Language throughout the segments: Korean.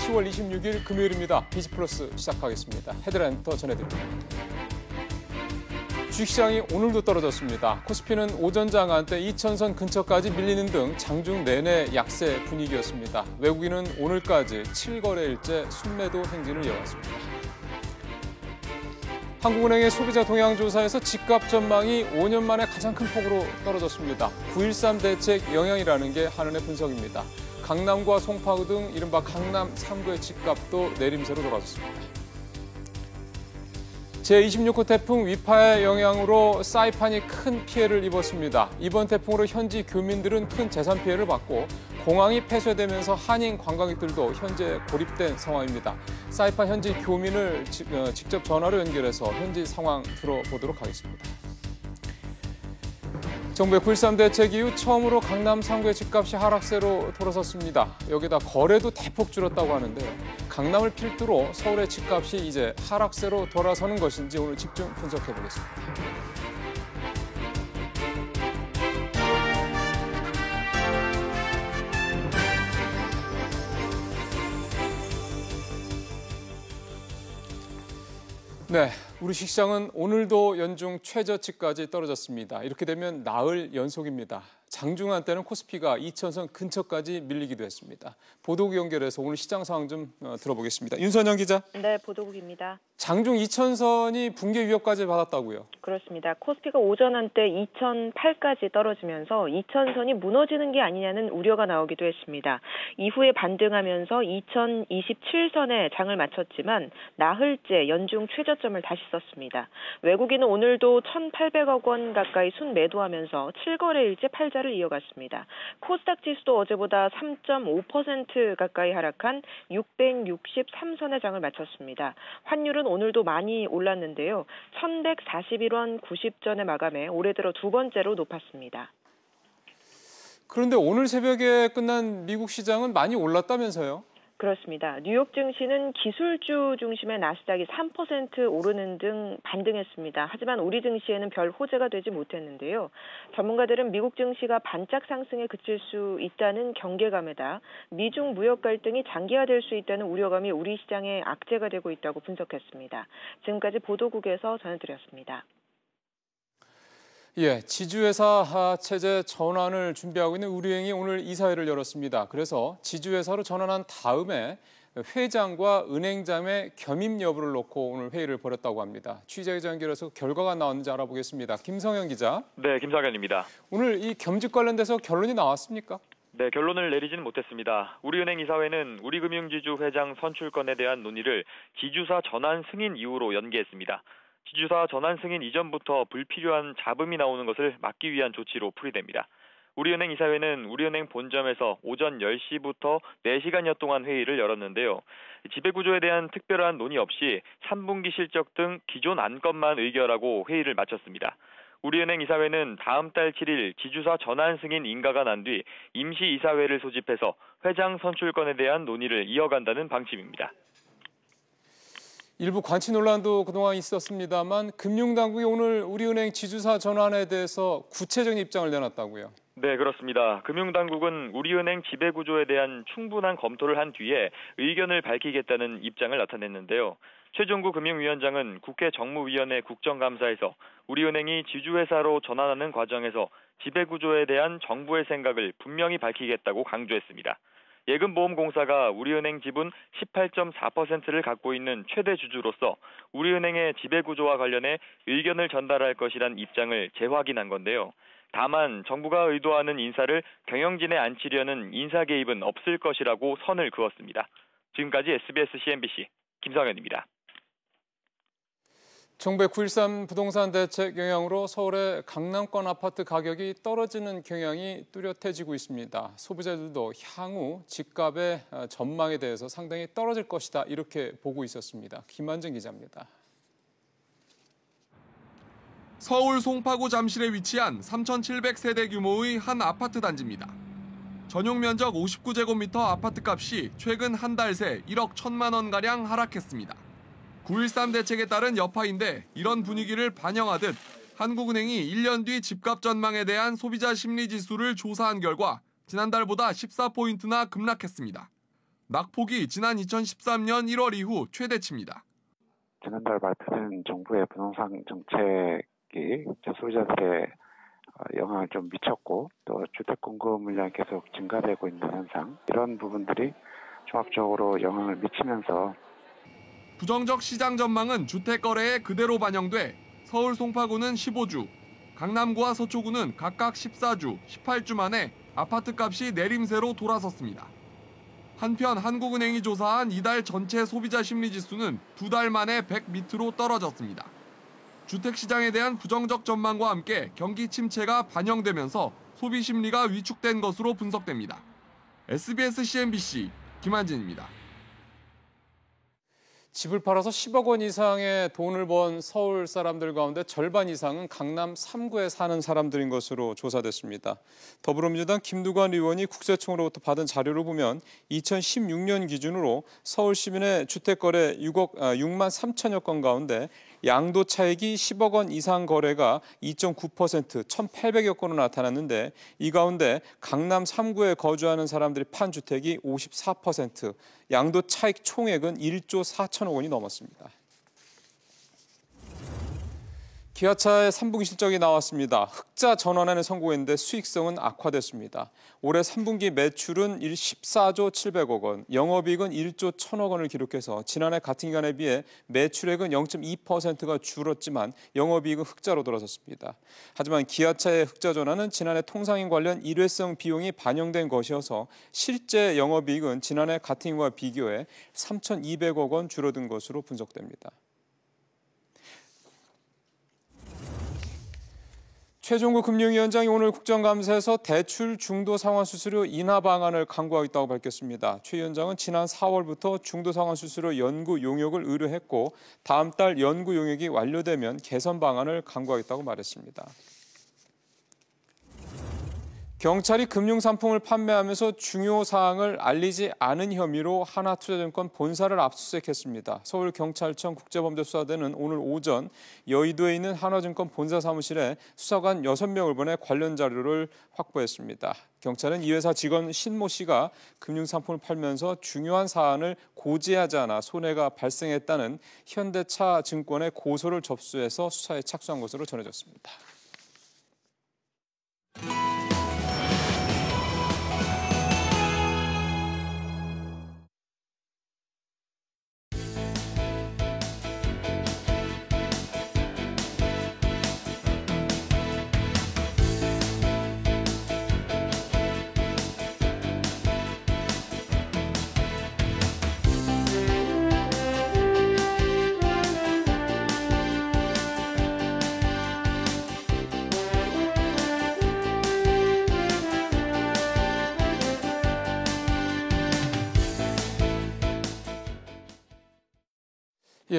10월 26일 금요일입니다. 비즈플러스 시작하겠습니다. 헤드라인부터 전해드립니다. 주식시장이 오늘도 떨어졌습니다. 코스피는 오전 장한때 2000선 근처까지 밀리는 등 장중 내내 약세 분위기였습니다. 외국인은 오늘까지 7거래일째 순매도 행진을 이어갔습니다. 한국은행의 소비자 동향조사에서 집값 전망이 5년 만에 가장 큰 폭으로 떨어졌습니다. 9.13 대책 영향이라는 게 한은의 분석입니다. 강남과 송파구 등 이른바 강남 3구의 집값도 내림세로 돌아섰습니다. 제26호 태풍 위파의 영향으로 사이판이 큰 피해를 입었습니다. 이번 태풍으로 현지 교민들은 큰 재산 피해를 받고 공항이 폐쇄되면서 한인 관광객들도 현재 고립된 상황입니다. 사이판 현지 교민을 직접 전화로 연결해서 현지 상황 들어보도록 하겠습니다. 정부의 9.13 대책 이후 처음으로 강남 3구의 집값이 하락세로 돌아섰습니다. 여기다 거래도 대폭 줄었다고 하는데요. 강남을 필두로 서울의 집값이 이제 하락세로 돌아서는 것인지 오늘 집중 분석해 보겠습니다. 네, 우리 시장은 오늘도 연중 최저치까지 떨어졌습니다. 이렇게 되면 나흘 연속입니다. 장중한 때는 코스피가 2000선 근처까지 밀리기도 했습니다. 보도국 연결해서 오늘 시장 상황 좀 들어보겠습니다. 윤선영 기자. 네, 보도국입니다. 장중 2000선이 붕괴 위협까지 받았다고요? 그렇습니다. 코스피가 오전 한때 2008까지 떨어지면서 2000선이 무너지는 게 아니냐는 우려가 나오기도 했습니다. 이후에 반등하면서 2027선에 장을 마쳤지만 나흘째 연중 최저점을 다시 썼습니다. 외국인은 오늘도 1,800억 원 가까이 순매도하면서 7거래일째 팔자를 이어갔습니다. 코스닥 지수도 어제보다 3.5% 가까이 하락한 663선의 장을 마쳤습니다. 환율은 오늘도 많이 올랐는데요. 1,141원 90전에 마감해 올해 들어 두 번째로 높았습니다. 그런데 오늘 새벽에 끝난 미국 시장은 많이 올랐다면서요? 그렇습니다. 뉴욕 증시는 기술주 중심의 나스닥이 3% 오르는 등 반등했습니다. 하지만 우리 증시에는 별 호재가 되지 못했는데요. 전문가들은 미국 증시가 반짝 상승에 그칠 수 있다는 경계감에다 미중 무역 갈등이 장기화될 수 있다는 우려감이 우리 시장에 악재가 되고 있다고 분석했습니다. 지금까지 보도국에서 전해드렸습니다. 예, 지주회사 체제 전환을 준비하고 있는 우리은행이 오늘 이사회를 열었습니다. 그래서 지주회사로 전환한 다음에 회장과 은행장의 겸임 여부를 놓고 오늘 회의를 벌였다고 합니다. 취재기자 연결해서 결과가 나왔는지 알아보겠습니다. 김성현 기자. 네, 김성현입니다. 오늘 이 겸직 관련돼서 결론이 나왔습니까? 네, 결론을 내리지는 못했습니다. 우리은행 이사회는 우리금융지주 회장 선출건에 대한 논의를 지주사 전환 승인 이후로 연기했습니다. 지주사 전환 승인 이전부터 불필요한 잡음이 나오는 것을 막기 위한 조치로 풀이됩니다. 우리은행 이사회는 우리은행 본점에서 오전 10시부터 4시간여 동안 회의를 열었는데요. 지배구조에 대한 특별한 논의 없이 3분기 실적 등 기존 안건만 의결하고 회의를 마쳤습니다. 우리은행 이사회는 다음 달 7일 지주사 전환 승인 인가가 난 뒤 임시이사회를 소집해서 회장 선출건에 대한 논의를 이어간다는 방침입니다. 일부 관치 논란도 그동안 있었습니다만 금융당국이 오늘 우리은행 지주사 전환에 대해서 구체적인 입장을 내놨다고요. 네, 그렇습니다. 금융당국은 우리은행 지배구조에 대한 충분한 검토를 한 뒤에 의견을 밝히겠다는 입장을 나타냈는데요. 최종구 금융위원장은 국회 정무위원회 국정감사에서 우리은행이 지주회사로 전환하는 과정에서 지배구조에 대한 정부의 생각을 분명히 밝히겠다고 강조했습니다. 예금보험공사가 우리은행 지분 18.4%를 갖고 있는 최대 주주로서 우리은행의 지배구조와 관련해 의견을 전달할 것이란 입장을 재확인한 건데요. 다만 정부가 의도하는 인사를 경영진에 앉히려는 인사 개입은 없을 것이라고 선을 그었습니다. 지금까지 SBS CNBC 김성현입니다. 정부의 9.13 부동산 대책 영향으로 서울의 강남권 아파트 가격이 떨어지는 경향이 뚜렷해지고 있습니다. 소비자들도 향후 집값의 전망에 대해서 상당히 떨어질 것이다 이렇게 보고 있었습니다. 김한정 기자입니다. 서울 송파구 잠실에 위치한 3,700세대 규모의 한 아파트 단지입니다. 전용 면적 59제곱미터 아파트값이 최근 한 달 새 1억 1천만 원가량 하락했습니다. 9.13 대책에 따른 여파인데 이런 분위기를 반영하듯 한국은행이 1년 뒤 집값 전망에 대한 소비자 심리 지수를 조사한 결과 지난달보다 14포인트나 급락했습니다. 낙폭이 지난 2013년 1월 이후 최대치입니다. 지난달 발표된 정부의 부동산 정책이 소비자들의 영향을 좀 미쳤고 또 주택 공급 물량이 계속 증가되고 있는 현상, 이런 부분들이 종합적으로 영향을 미치면서 부정적 시장 전망은 주택 거래에 그대로 반영돼 서울 송파구는 15주, 강남구와 서초구는 각각 14주, 18주 만에 아파트 값이 내림세로 돌아섰습니다. 한편 한국은행이 조사한 이달 전체 소비자 심리지수는 2달 만에 100 밑으로 떨어졌습니다. 주택시장에 대한 부정적 전망과 함께 경기 침체가 반영되면서 소비 심리가 위축된 것으로 분석됩니다. SBS CNBC 김한진입니다. 집을 팔아서 10억 원 이상의 돈을 번 서울 사람들 가운데 절반 이상은 강남 3구에 사는 사람들인 것으로 조사됐습니다. 더불어민주당 김두관 의원이 국세청으로부터 받은 자료를 보면 2016년 기준으로 서울 시민의 주택거래 6만 3천여 건 가운데 양도 차익이 10억 원 이상 거래가 2.9%, 1,800여 건으로 나타났는데 이 가운데 강남 3구에 거주하는 사람들이 판 주택이 54%, 양도 차익 총액은 1조 4천억 원이 넘었습니다. 기아차의 3분기 실적이 나왔습니다. 흑자 전환에는 성공했는데 수익성은 악화됐습니다. 올해 3분기 매출은 14조 700억 원, 영업이익은 1조 1000억 원을 기록해서 지난해 같은 기간에 비해 매출액은 0.2%가 줄었지만 영업이익은 흑자로 돌아섰습니다. 하지만 기아차의 흑자 전환은 지난해 통상인 관련 일회성 비용이 반영된 것이어서 실제 영업이익은 지난해 같은 기간과 비교해 3,200억 원 줄어든 것으로 분석됩니다. 최종구 금융위원장이 오늘 국정감사에서 대출 중도상환수수료 인하 방안을 강구하겠다고 밝혔습니다. 최 위원장은 지난 4월부터 중도상환수수료 연구 용역을 의뢰했고 다음 달 연구 용역이 완료되면 개선 방안을 강구하겠다고 말했습니다. 경찰이 금융상품을 판매하면서 중요 사항을 알리지 않은 혐의로 하나투자증권 본사를 압수수색했습니다. 서울경찰청 국제범죄수사대는 오늘 오전 여의도에 있는 하나증권 본사 사무실에 수사관 6명을 보내 관련 자료를 확보했습니다. 경찰은 이 회사 직원 신모 씨가 금융상품을 팔면서 중요한 사안을 고지하지 않아 손해가 발생했다는 현대차증권의 고소를 접수해서 수사에 착수한 것으로 전해졌습니다.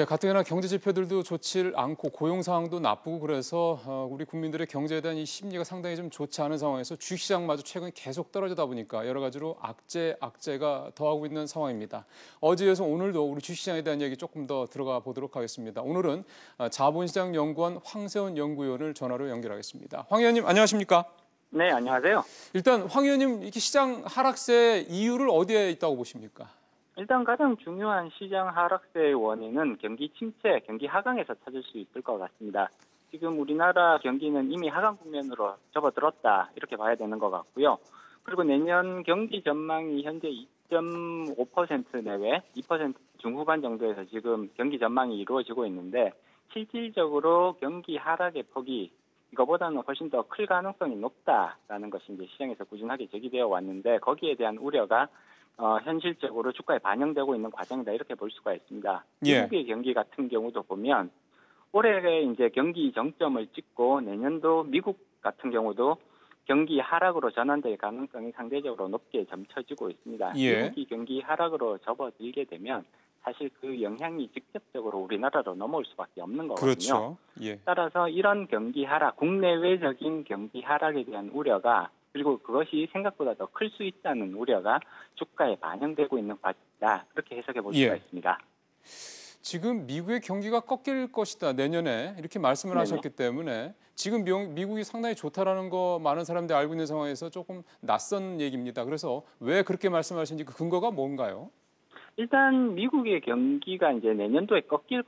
가뜩이나 경제 지표들도 좋지 않고 고용 상황도 나쁘고 그래서 우리 국민들의 경제에 대한 이 심리가 상당히 좀 좋지 않은 상황에서 주식시장마저 최근 계속 떨어지다 보니까 여러 가지로 악재가 더하고 있는 상황입니다. 어제에서 오늘도 우리 주식시장에 대한 얘기 조금 더 들어가 보도록 하겠습니다. 오늘은 자본시장연구원 황세훈 연구위원을 전화로 연결하겠습니다. 황 의원님 안녕하십니까? 네, 안녕하세요. 일단 황 의원님 이렇게 시장 하락세 이유를 어디에 있다고 보십니까? 일단 가장 중요한 시장 하락세의 원인은 경기 침체, 경기 하강에서 찾을 수 있을 것 같습니다. 지금 우리나라 경기는 이미 하강 국면으로 접어들었다 이렇게 봐야 되는 것 같고요. 그리고 내년 경기 전망이 현재 2.5% 내외, 2% 중후반 정도에서 지금 경기 전망이 이루어지고 있는데 실질적으로 경기 하락의 폭이 이거보다는 훨씬 더 클 가능성이 높다라는 것이 이제 시장에서 꾸준하게 제기되어 왔는데 거기에 대한 우려가 현실적으로 주가에 반영되고 있는 과정이다 이렇게 볼 수가 있습니다. 미국의 경기 같은 경우도 보면 올해 이제 경기 정점을 찍고 내년도 미국 같은 경우도 경기 하락으로 전환될 가능성이 상대적으로 높게 점쳐지고 있습니다. 미국이 경기 하락으로 접어들게 되면 사실 그 영향이 직접적으로 우리나라로 넘어올 수밖에 없는 거거든요. 그렇죠. 따라서 이런 경기 하락, 국내외적인 경기 하락에 대한 우려가 그리고 그것이 생각보다 더 클 수 있다는 우려가 주가에 반영되고 있는 과정이다. 그렇게 해석해 볼 수가 있습니다. 지금 미국의 경기가 꺾일 것이다 내년에 이렇게 말씀을 하셨기 때문에 지금 미국이 상당히 좋다라는 거 많은 사람들이 알고 있는 상황에서 조금 낯선 얘기입니다. 그래서 왜 그렇게 말씀하시는지 그 근거가 뭔가요? 일단 미국의 경기가 이제 내년도에 꺾일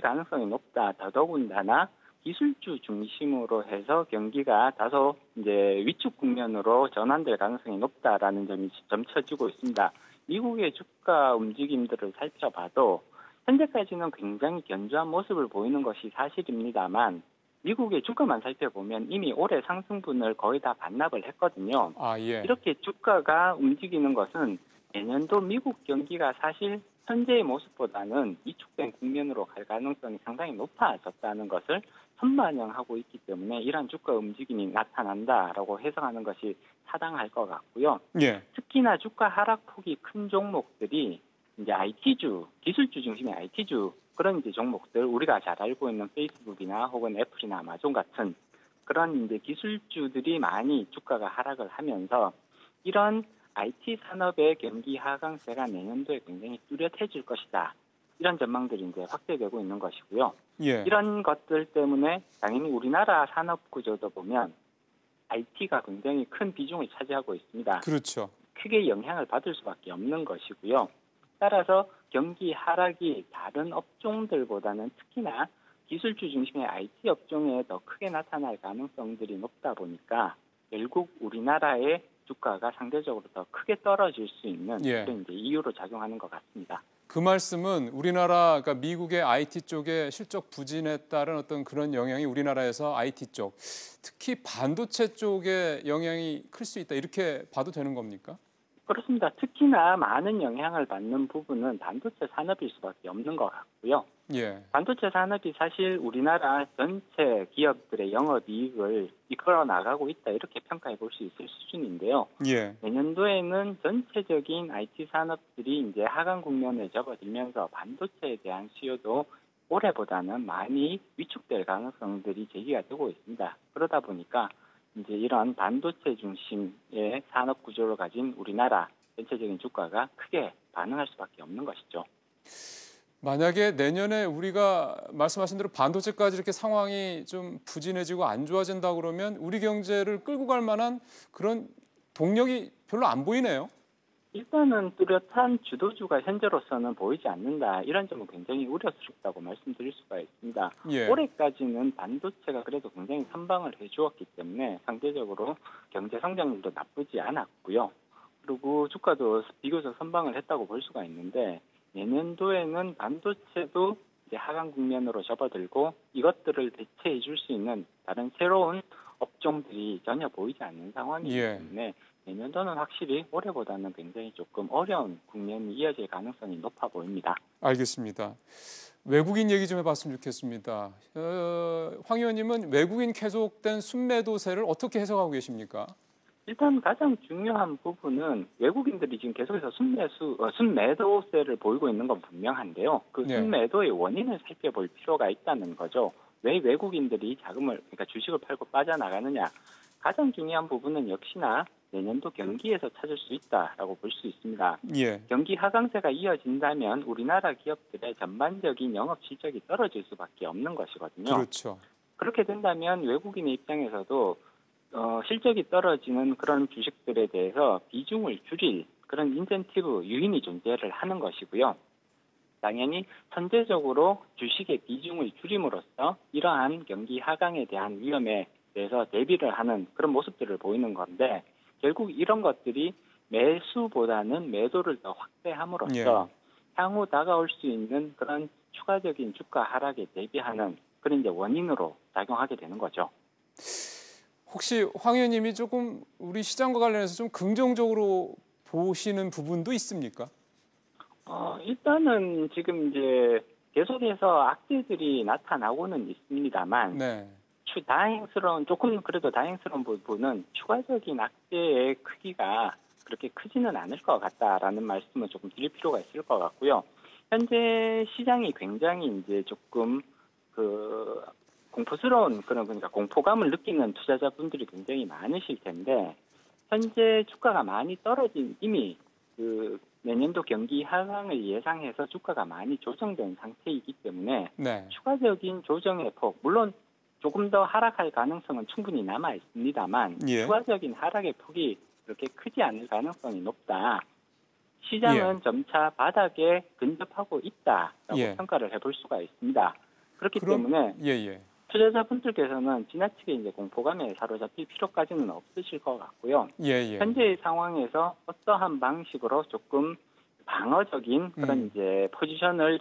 가능성이 높다. 더더군다나 기술주 중심으로 해서 경기가 다소 이제 위축 국면으로 전환될 가능성이 높다라는 점이 점쳐지고 있습니다. 미국의 주가 움직임들을 살펴봐도 현재까지는 굉장히 견조한 모습을 보이는 것이 사실입니다만 미국의 주가만 살펴보면 이미 올해 상승분을 거의 다 반납을 했거든요. 예. 이렇게 주가가 움직이는 것은 내년도 미국 경기가 사실 현재의 모습보다는 위축된 국면으로 갈 가능성이 상당히 높아졌다는 것을 선반영하고 있기 때문에 이러한 주가 움직임이 나타난다라고 해석하는 것이 타당할 것 같고요. 예. 특히나 주가 하락폭이 큰 종목들이 이제 IT주, 기술주 중심의 IT주 그런 이제 종목들 우리가 잘 알고 있는 페이스북이나 혹은 애플이나 아마존 같은 그런 이제 기술주들이 많이 주가가 하락을 하면서 이런 IT 산업의 경기 하강세가 내년도에 굉장히 뚜렷해질 것이다. 이런 전망들이 이제 확대되고 있는 것이고요. 예. 이런 것들 때문에 당연히 우리나라 산업 구조도 보면 IT가 굉장히 큰 비중을 차지하고 있습니다. 그렇죠. 크게 영향을 받을 수밖에 없는 것이고요. 따라서 경기 하락이 다른 업종들보다는 특히나 기술주 중심의 IT 업종에 더 크게 나타날 가능성들이 높다 보니까 결국 우리나라의 주가가 상대적으로 더 크게 떨어질 수 있는 그런 이제 이유로 작용하는 것 같습니다. 그 말씀은 우리나라, 그러니까 미국의 IT 쪽의 실적 부진에 따른 어떤 그런 영향이 우리나라에서 IT 쪽, 특히 반도체 쪽에 영향이 클 수 있다 이렇게 봐도 되는 겁니까? 그렇습니다. 특히나 많은 영향을 받는 부분은 반도체 산업일 수밖에 없는 것 같고요. 예. 반도체 산업이 사실 우리나라 전체 기업들의 영업이익을 이끌어 나가고 있다 이렇게 평가해 볼 수 있을 수준인데요. 예. 내년도에는 전체적인 IT 산업들이 이제 하강 국면에 접어들면서 반도체에 대한 수요도 올해보다는 많이 위축될 가능성들이 제기가 되고 있습니다. 그러다 보니까 이제 이런 반도체 중심의 산업 구조를 가진 우리나라 전체적인 주가가 크게 반응할 수밖에 없는 것이죠. 만약에 내년에 우리가 말씀하신 대로 반도체까지 이렇게 상황이 좀 부진해지고 안 좋아진다 그러면 우리 경제를 끌고 갈 만한 그런 동력이 별로 안 보이네요. 일단은 뚜렷한 주도주가 현재로서는 보이지 않는다. 이런 점은 굉장히 우려스럽다고 말씀드릴 수가 있습니다. 예. 올해까지는 반도체가 그래도 굉장히 선방을 해주었기 때문에 상대적으로 경제 성장률도 나쁘지 않았고요. 그리고 주가도 비교적 선방을 했다고 볼 수가 있는데 내년도에는 반도체도 이제 하강 국면으로 접어들고 이것들을 대체해 줄 수 있는 다른 새로운 업종들이 전혀 보이지 않는 상황이기 때문에 내년도는 확실히 올해보다는 굉장히 조금 어려운 국면이 이어질 가능성이 높아 보입니다. 알겠습니다. 외국인 얘기 좀 해봤으면 좋겠습니다. 황 의원님은 외국인 계속된 순매도세를 어떻게 해석하고 계십니까? 일단 가장 중요한 부분은 외국인들이 지금 계속해서 순매도세를 보이고 있는 건 분명한데요. 그 순매도의 원인을 살펴볼 필요가 있다는 거죠. 왜 외국인들이 그러니까 주식을 팔고 빠져나가느냐. 가장 중요한 부분은 역시나 내년도 경기에서 찾을 수 있다라고 볼 수 있습니다. 예. 경기 하강세가 이어진다면 우리나라 기업들의 전반적인 영업 실적이 떨어질 수밖에 없는 것이거든요. 그렇죠. 그렇게 된다면 외국인의 입장에서도 실적이 떨어지는 그런 주식들에 대해서 비중을 줄일 그런 인센티브 유인이 존재를 하는 것이고요. 당연히 선제적으로 주식의 비중을 줄임으로써 이러한 경기 하강에 대한 위험에 대해서 대비를 하는 그런 모습들을 보이는 건데 결국 이런 것들이 매수보다는 매도를 더 확대함으로써 향후 다가올 수 있는 그런 추가적인 주가 하락에 대비하는 그런 이제 원인으로 작용하게 되는 거죠. 혹시 황 의원님이 조금 우리 시장과 관련해서 좀 긍정적으로 보시는 부분도 있습니까? 일단은 지금 이제 계속해서 악재들이 나타나고는 있습니다만 조금 그래도 다행스러운 부분은 추가적인 악재의 크기가 그렇게 크지는 않을 것 같다라는 말씀을 조금 드릴 필요가 있을 것 같고요. 현재 시장이 굉장히 이제 조금 공포스러운 그러니까 공포감을 느끼는 투자자분들이 굉장히 많으실 텐데 현재 주가가 많이 이미 내년도 경기 하강을 예상해서 주가가 많이 조정된 상태이기 때문에 추가적인 조정의 폭, 물론 조금 더 하락할 가능성은 충분히 남아 있습니다만 추가적인 하락의 폭이 그렇게 크지 않을 가능성이 높다. 시장은 점차 바닥에 근접하고 있다라고 예. 평가를 해볼 수가 있습니다. 그렇기 그럼, 때문에 예. 투자자분들께서는 지나치게 이제 공포감에 사로잡힐 필요까지는 없으실 것 같고요. 예. 현재의 상황에서 어떠한 방식으로 조금 방어적인 그런 이제 포지션을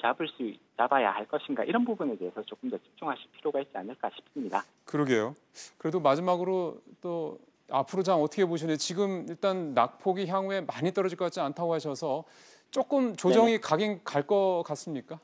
잡아야 할 것인가 이런 부분에 대해서 조금 더 집중하실 필요가 있지 않을까 싶습니다. 그러게요. 그래도 마지막으로 또 앞으로 장 어떻게 보시는지 지금 일단 낙폭이 향후에 많이 떨어질 것 같지 않다고 하셔서 조금 조정이 가긴 갈 것 같습니까?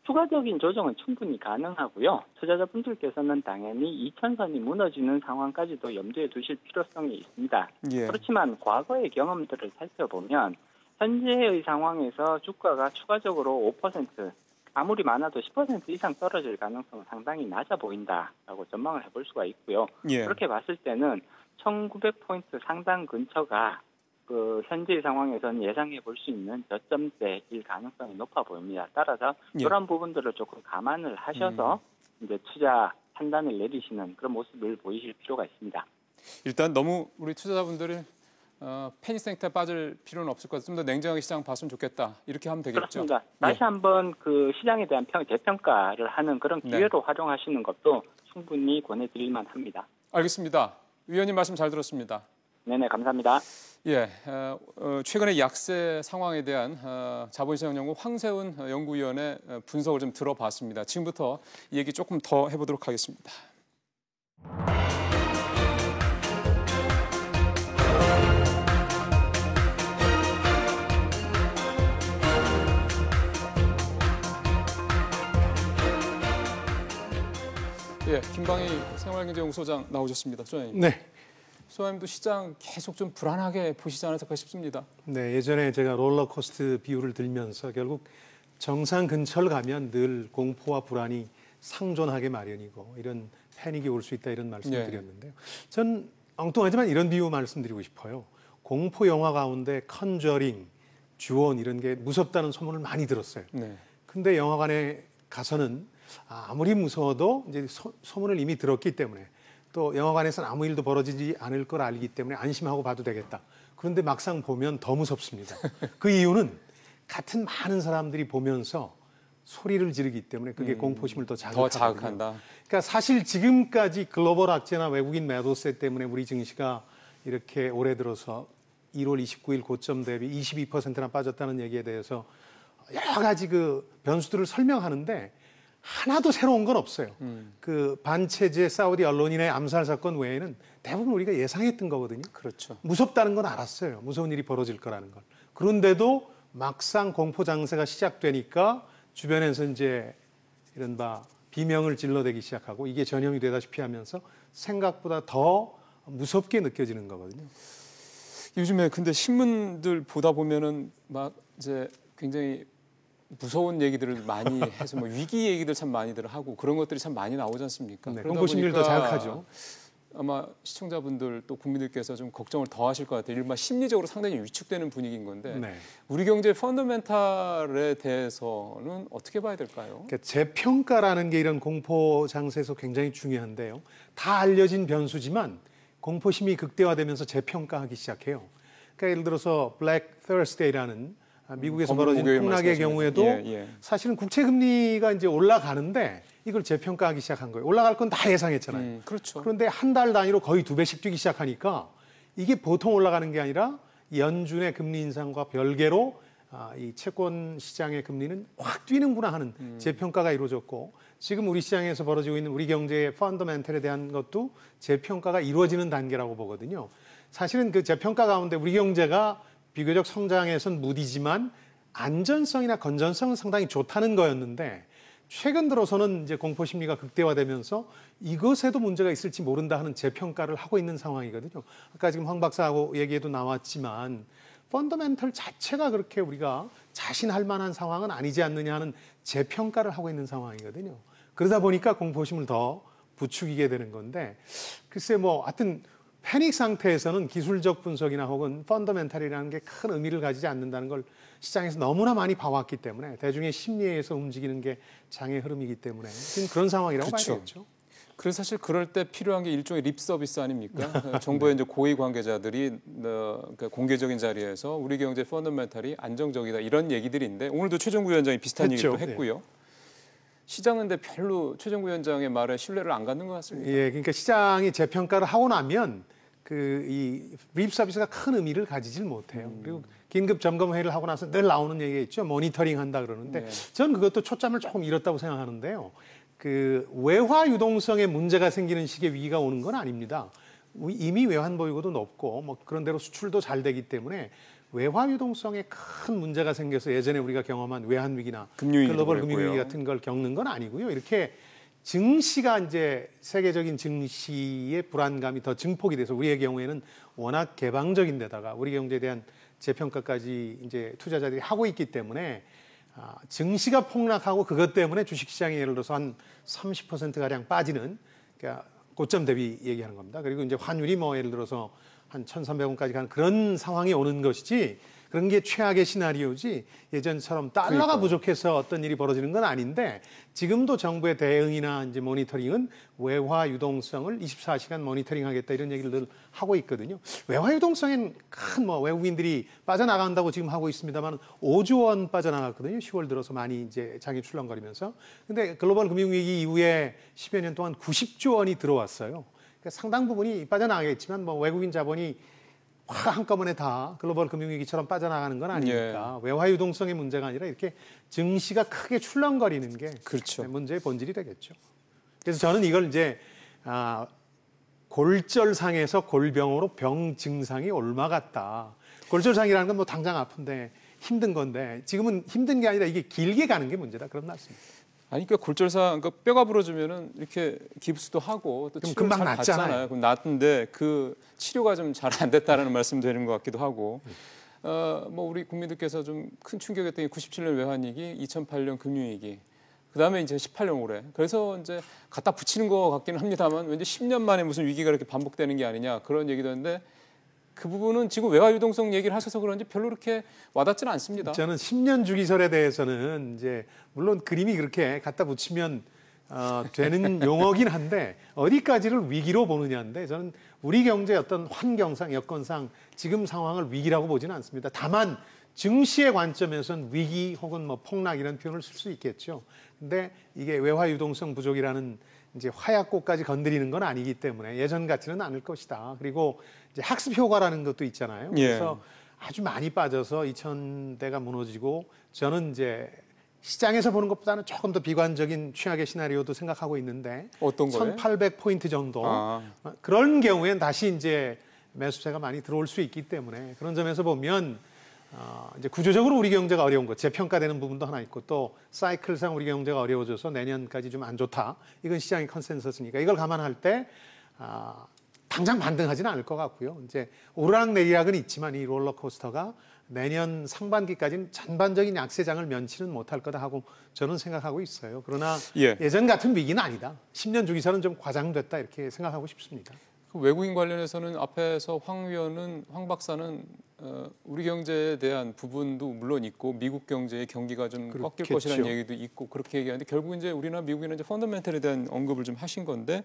추가적인 조정은 충분히 가능하고요. 투자자분들께서는 당연히 2000선이 무너지는 상황까지도 염두에 두실 필요성이 있습니다. 예. 그렇지만 과거의 경험들을 살펴보면 현재의 상황에서 주가가 추가적으로 5%, 아무리 많아도 10% 이상 떨어질 가능성은 상당히 낮아 보인다라고 전망을 해볼 수가 있고요. 예. 그렇게 봤을 때는 1900포인트 상단 근처가 그 현재의 상황에서는 예상해 볼 수 있는 저점대일 가능성이 높아 보입니다. 따라서 예. 이런 부분들을 조금 감안을 하셔서 이제 투자 판단을 내리시는 그런 모습을 보이실 필요가 있습니다. 일단 너무 우리 투자자분들이 패닉 상태에 빠질 필요는 없을 것 같아요. 좀 더 냉정하게 시장 봤으면 좋겠다. 이렇게 하면 되겠죠. 그렇습니다. 다시 한번 그 시장에 대한 재평가를 하는 그런 기회로 활용하시는 것도 충분히 권해드릴 만합니다. 알겠습니다. 위원님 말씀 잘 들었습니다. 네네, 감사합니다. 예, 최근의 약세 상황에 대한 자본시장연구원 황세훈 연구위원의 분석을 좀 들어봤습니다. 지금부터 이 얘기 조금 더 해보도록 하겠습니다. 예, 김방희 생활경제연구소장 나오셨습니다. 소장님. 네. 소장님도 시장 계속 좀 불안하게 보시지 않았을까 싶습니다. 네, 예전에 제가 롤러코스터 비유를 들면서 결국 정상 근처를 가면 늘 공포와 불안이 상존하게 마련이고 이런 패닉이 올 수 있다 이런 말씀을 드렸는데요. 전 엉뚱하지만 이런 비유 말씀드리고 싶어요. 공포 영화 가운데 컨저링, 주온 이런 게 무섭다는 소문을 많이 들었어요. 네. 근데 영화관에 가서는 아무리 무서워도 이제 소문을 이미 들었기 때문에 또 영화관에서는 아무 일도 벌어지지 않을 걸 알기 때문에 안심하고 봐도 되겠다. 그런데 막상 보면 더 무섭습니다. 그 이유는 같은 많은 사람들이 보면서 소리를 지르기 때문에 그게 공포심을 더 자극한다. 그러니까 사실 지금까지 글로벌 악재나 외국인 매도세 때문에 우리 증시가 이렇게 올해 들어서 1월 29일 고점 대비 22%나 빠졌다는 얘기에 대해서 여러 가지 그 변수들을 설명하는데 하나도 새로운 건 없어요. 그 반체제 사우디 언론인의 암살 사건 외에는 대부분 우리가 예상했던 거거든요. 그렇죠. 무섭다는 건 알았어요. 무서운 일이 벌어질 거라는 걸. 그런데도 막상 공포 장세가 시작되니까 주변에서 이제 이른바 비명을 질러대기 시작하고 이게 전염이 되다시피 하면서 생각보다 더 무섭게 느껴지는 거거든요. 요즘에 근데 신문들 보다 보면은 막 이제 굉장히 무서운 얘기들을 많이 해서 뭐 위기 얘기들 참 많이들 하고 그런 것들이 참 많이 나오지 않습니까? 네, 공포 심리를 더 자극하죠. 아마 시청자분들 또 국민들께서 좀 걱정을 더 하실 것 같아요. 일반 심리적으로 상당히 위축되는 분위기인 건데 우리 경제 펀더멘탈에 대해서는 어떻게 봐야 될까요? 그러니까 재평가라는 게 이런 공포 장세에서 굉장히 중요한데요. 다 알려진 변수지만 공포심이 극대화되면서 재평가하기 시작해요. 그러니까 예를 들어서 블랙 서스데이라는 미국에서 벌어진 폭락의 경우에도 사실은 국채 금리가 이제 올라가는데 이걸 재평가하기 시작한 거예요. 올라갈 건 다 예상했잖아요. 그렇죠. 그런데 한 달 단위로 거의 2배씩 뛰기 시작하니까 이게 보통 올라가는 게 아니라 연준의 금리 인상과 별개로 이 채권 시장의 금리는 확 뛰는구나 하는 재평가가 이루어졌고 지금 우리 시장에서 벌어지고 있는 우리 경제의 펀더멘털에 대한 것도 재평가가 이루어지는 단계라고 보거든요. 사실은 그 재평가 가운데 우리 경제가 비교적 성장에선 무디지만 안전성이나 건전성은 상당히 좋다는 거였는데 최근 들어서는 이제 공포 심리가 극대화되면서 이것에도 문제가 있을지 모른다 하는 재평가를 하고 있는 상황이거든요. 아까 지금 황 박사하고 얘기에도 나왔지만 펀더멘털 자체가 그렇게 우리가 자신할 만한 상황은 아니지 않느냐 하는 재평가를 하고 있는 상황이거든요. 그러다 보니까 공포심을 더 부추기게 되는 건데 글쎄 뭐 하여튼 패닉 상태에서는 기술적 분석이나 혹은 펀더멘탈이라는 게 큰 의미를 가지지 않는다는 걸 시장에서 너무나 많이 봐왔기 때문에 대중의 심리에 의해서 움직이는 게 장의 흐름이기 때문에 지금 그런 상황이라고 봐야겠죠. 그래서 사실 그럴 때 필요한 게 일종의 립 서비스 아닙니까? 정부의 이제 고위 관계자들이 그러니까 공개적인 자리에서 우리 경제 펀더멘탈이 안정적이다 이런 얘기들인데 오늘도 최종구 위원장이 비슷한 했죠. 얘기도 했고요. 시장은 근데 별로 최종구 위원장의 말에 신뢰를 안 갖는 것 같습니다. 예, 그러니까 시장이 재평가를 하고 나면 이 립 서비스가 큰 의미를 가지질 못해요. 그리고 긴급 점검 회의를 하고 나서 늘 나오는 얘기가 있죠. 모니터링 한다 그러는데 네. 저는 그것도 초점을 조금 잃었다고 생각하는데요. 그 외화 유동성에 문제가 생기는 식의 위기가 오는 건 아닙니다. 이미 외환 보유고도 높고 뭐 그런 대로 수출도 잘 되기 때문에 외화 유동성에 큰 문제가 생겨서 예전에 우리가 경험한 외환 위기나 글로벌 금융 위기 같은 걸 겪는 건 아니고요. 이렇게 증시가 이제 세계적인 증시의 불안감이 더 증폭이 돼서 우리의 경우에는 워낙 개방적인 데다가 우리 경제에 대한 재평가까지 이제 투자자들이 하고 있기 때문에 증시가 폭락하고 그것 때문에 주식시장이 예를 들어서 한 30%가량 빠지는 그러니까 고점 대비 얘기하는 겁니다. 그리고 이제 환율이 뭐 예를 들어서 한 1,300원까지 가는 그런 상황이 오는 것이지 그런 게 최악의 시나리오지 예전처럼 달러가 부족해서 어떤 일이 벌어지는 건 아닌데 지금도 정부의 대응이나 이제 모니터링은 외화 유동성을 24시간 모니터링하겠다 이런 얘기를 늘 하고 있거든요. 외화 유동성엔 큰 뭐 외국인들이 빠져나간다고 지금 하고 있습니다만 5조 원 빠져나갔거든요. 10월 들어서 많이 이제 장이 출렁거리면서. 근데 글로벌 금융위기 이후에 10여 년 동안 90조 원이 들어왔어요. 그러니까 상당 부분이 빠져나가겠지만 뭐 외국인 자본이 한꺼번에 다 글로벌 금융위기처럼 빠져나가는 건 아니니까 예. 외화 유동성의 문제가 아니라 이렇게 증시가 크게 출렁거리는 게 그렇죠. 문제의 본질이 되겠죠. 그래서 저는 이걸 이제 골절상에서 골병으로 병 증상이 옮아갔다. 골절상이라는 건 뭐 당장 아픈데 힘든 건데 지금은 힘든 게 아니라 이게 길게 가는 게 문제다. 그런 말씀입니다. 아니 그러니까 골절상 그러니까 뼈가 부러지면은 이렇게 깁스도 하고 또 치료 금방 잘 낫잖아요. 받잖아요. 그럼 낫는데 그 치료가 좀 잘 안 됐다라는 말씀 드리는 것 같기도 하고. 뭐 우리 국민들께서 좀 큰 충격이었던 게 97년 외환위기, 2008년 금융위기. 그다음에 이제 18년 올해. 그래서 이제 갖다 붙이는 것 같기는 합니다만 왠지 10년 만에 무슨 위기가 이렇게 반복되는 게 아니냐 그런 얘기도 했는데 그 부분은 지금 외화 유동성 얘기를 하셔서 그런지 별로 그렇게 와닿지는 않습니다. 저는 10년 주기설에 대해서는 이제 물론 그림이 그렇게 갖다 붙이면 되는 용어긴 한데 어디까지를 위기로 보느냐인데 저는 우리 경제의 어떤 환경상 여건상 지금 상황을 위기라고 보지는 않습니다. 다만 증시의 관점에서는 위기 혹은 뭐 폭락 이런 표현을 쓸 수 있겠죠. 근데 이게 외화 유동성 부족이라는 이제 화약고까지 건드리는 건 아니기 때문에 예전 같지는 않을 것이다. 그리고 이제 학습 효과라는 것도 있잖아요. 그래서 아주 많이 빠져서 2000대가 무너지고 저는 이제 시장에서 보는 것보다는 조금 더 비관적인 최악의 시나리오도 생각하고 있는데 어떤 거예요? 1800포인트 정도 그런 경우엔 다시 이제 매수세가 많이 들어올 수 있기 때문에 그런 점에서 보면 이제 구조적으로 우리 경제가 어려운 것, 재평가되는 부분도 하나 있고 또 사이클상 우리 경제가 어려워져서 내년까지 좀 안 좋다. 이건 시장의 컨센서스니까 이걸 감안할 때 당장 반등하지는 않을 것 같고요. 이제 오르락내리락은 있지만 이 롤러코스터가 내년 상반기까지는 전반적인 약세장을 면치는 못할 거다 하고 저는 생각하고 있어요. 그러나 예전 같은 위기는 아니다. 10년 주기설은 좀 과장됐다 이렇게 생각하고 싶습니다. 그 외국인 관련해서는 앞에서 황 박사는 우리 경제에 대한 부분도 물론 있고 미국 경제의 경기가 좀 꺾일 것이라는 얘기도 있고 그렇게 얘기하는데 결국 이제 우리나 미국이나 이제 펀더멘털에 대한 언급을 좀 하신 건데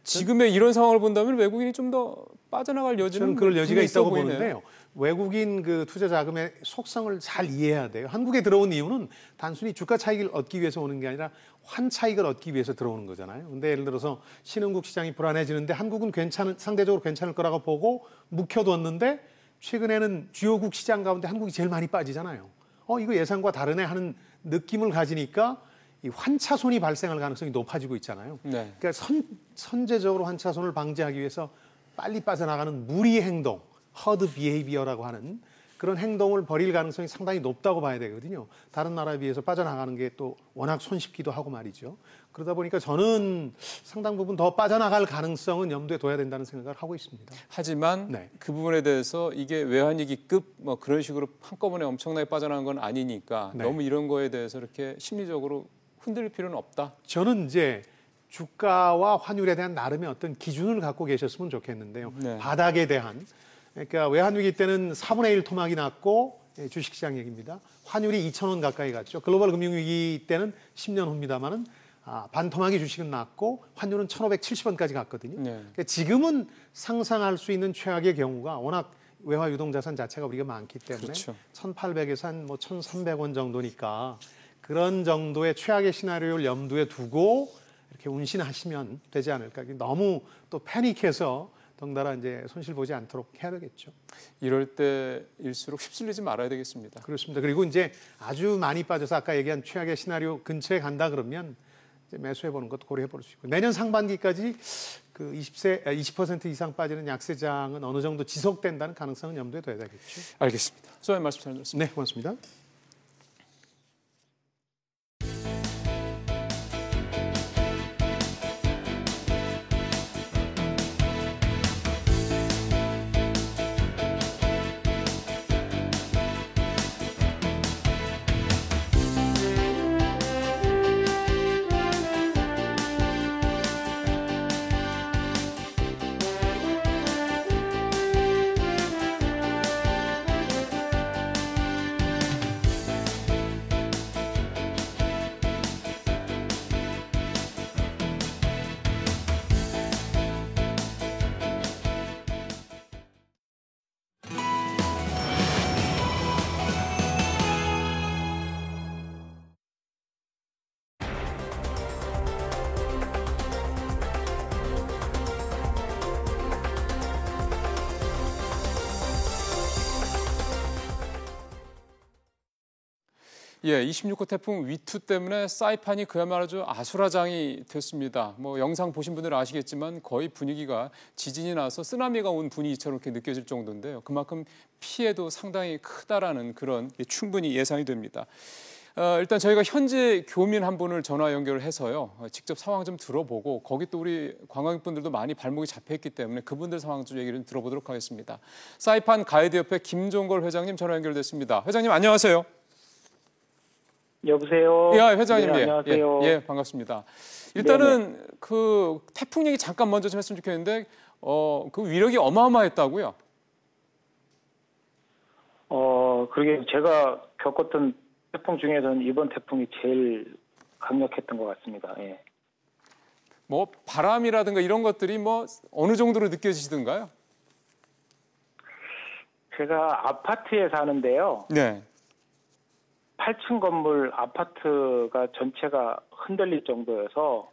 지금의 이런 상황을 본다면 외국인이 좀 더 빠져나갈 여지는 저는 그럴 여지가 있다고 보이네요. 보는데요. 외국인 그 투자 자금의 속성을 잘 이해해야 돼요. 한국에 들어온 이유는 단순히 주가 차익을 얻기 위해서 오는 게 아니라 환 차익을 얻기 위해서 들어오는 거잖아요. 근데 예를 들어서 신흥국 시장이 불안해지는데 한국은 상대적으로 괜찮을 거라고 보고 묵혀뒀는데 최근에는 주요국 시장 가운데 한국이 제일 많이 빠지잖아요. 이거 예상과 다르네 하는 느낌을 가지니까 이 환차손이 발생할 가능성이 높아지고 있잖아요. 그러니까 선제적으로 환차손을 방지하기 위해서 빨리 빠져나가는 무리 행동, 허드 비헤이비어라고 하는 그런 행동을 벌일 가능성이 상당히 높다고 봐야 되거든요. 다른 나라에 비해서 빠져나가는 게 또 워낙 손쉽기도 하고 말이죠. 그러다 보니까 저는 상당 부분 더 빠져나갈 가능성은 염두에 둬야 된다는 생각을 하고 있습니다. 하지만 그 부분에 대해서 이게 외환위기급 뭐 그런 식으로 한꺼번에 엄청나게 빠져나간 건 아니니까 너무 이런 거에 대해서 이렇게 심리적으로 흔들릴 필요는 없다. 저는 이제 주가와 환율에 대한 나름의 어떤 기준을 갖고 계셨으면 좋겠는데요. 바닥에 대한. 그러니까 외환위기 때는 4분의 1 토막이 났고 주식시장 얘기입니다. 환율이 2,000원 가까이 갔죠. 글로벌 금융위기 때는 10년 후입니다마는 반토막이 주식은 났고 환율은 1,570원까지 갔거든요. 네. 그러니까 지금은 상상할 수 있는 최악의 경우가 워낙 외화 유동자산 자체가 우리가 많기 때문에 그렇죠. 1,800에서 한 1,300원 정도니까 그런 정도의 최악의 시나리오를 염두에 두고 이렇게 운신하시면 되지 않을까. 너무 또 패닉해서 덩달아 이제 손실 보지 않도록 해야 되겠죠. 이럴 때일수록 휩쓸리지 말아야 되겠습니다. 그렇습니다. 그리고 이제 아주 많이 빠져서 아까 얘기한 최악의 시나리오 근처에 간다 그러면 이제 매수해 보는 것도 고려해 볼 수 있고 내년 상반기까지 그 20% 이상 빠지는 약세장은 어느 정도 지속된다는 가능성은 염두에 둬야 되겠죠. 알겠습니다. 소장님 말씀 잘 들었습니다. 네, 고맙습니다. 예, 26호 태풍 위투 때문에 사이판이 그야말로 아주 아수라장이 됐습니다. 뭐 영상 보신 분들은 아시겠지만 거의 분위기가 지진이 나서 쓰나미가 온 분위기처럼 이렇게 느껴질 정도인데요. 그만큼 피해도 상당히 크다라는 그런 충분히 예상이 됩니다. 일단 저희가 현재 교민 한 분을 전화 연결을 해서요. 직접 상황 좀 들어보고 거기 또 우리 관광객분들도 많이 발목이 잡혀있기 때문에 그분들 상황 좀 얘기를 들어보도록 하겠습니다. 사이판 가이드협회 김종걸 회장님 전화 연결됐습니다. 회장님 안녕하세요. 여보세요. 예, 회장님. 네, 안녕하세요. 예, 반갑습니다. 일단은 네네. 그 태풍 얘기 잠깐 먼저 좀 했으면 좋겠는데 그 위력이 어마어마했다고요? 그러게 제가 겪었던 태풍 중에서는 이번 태풍이 제일 강력했던 것 같습니다. 예. 뭐 바람이라든가 이런 것들이 뭐 어느 정도로 느껴지시던가요? 제가 아파트에 사는데요. 네. 8층 건물 아파트가 전체가 흔들릴 정도여서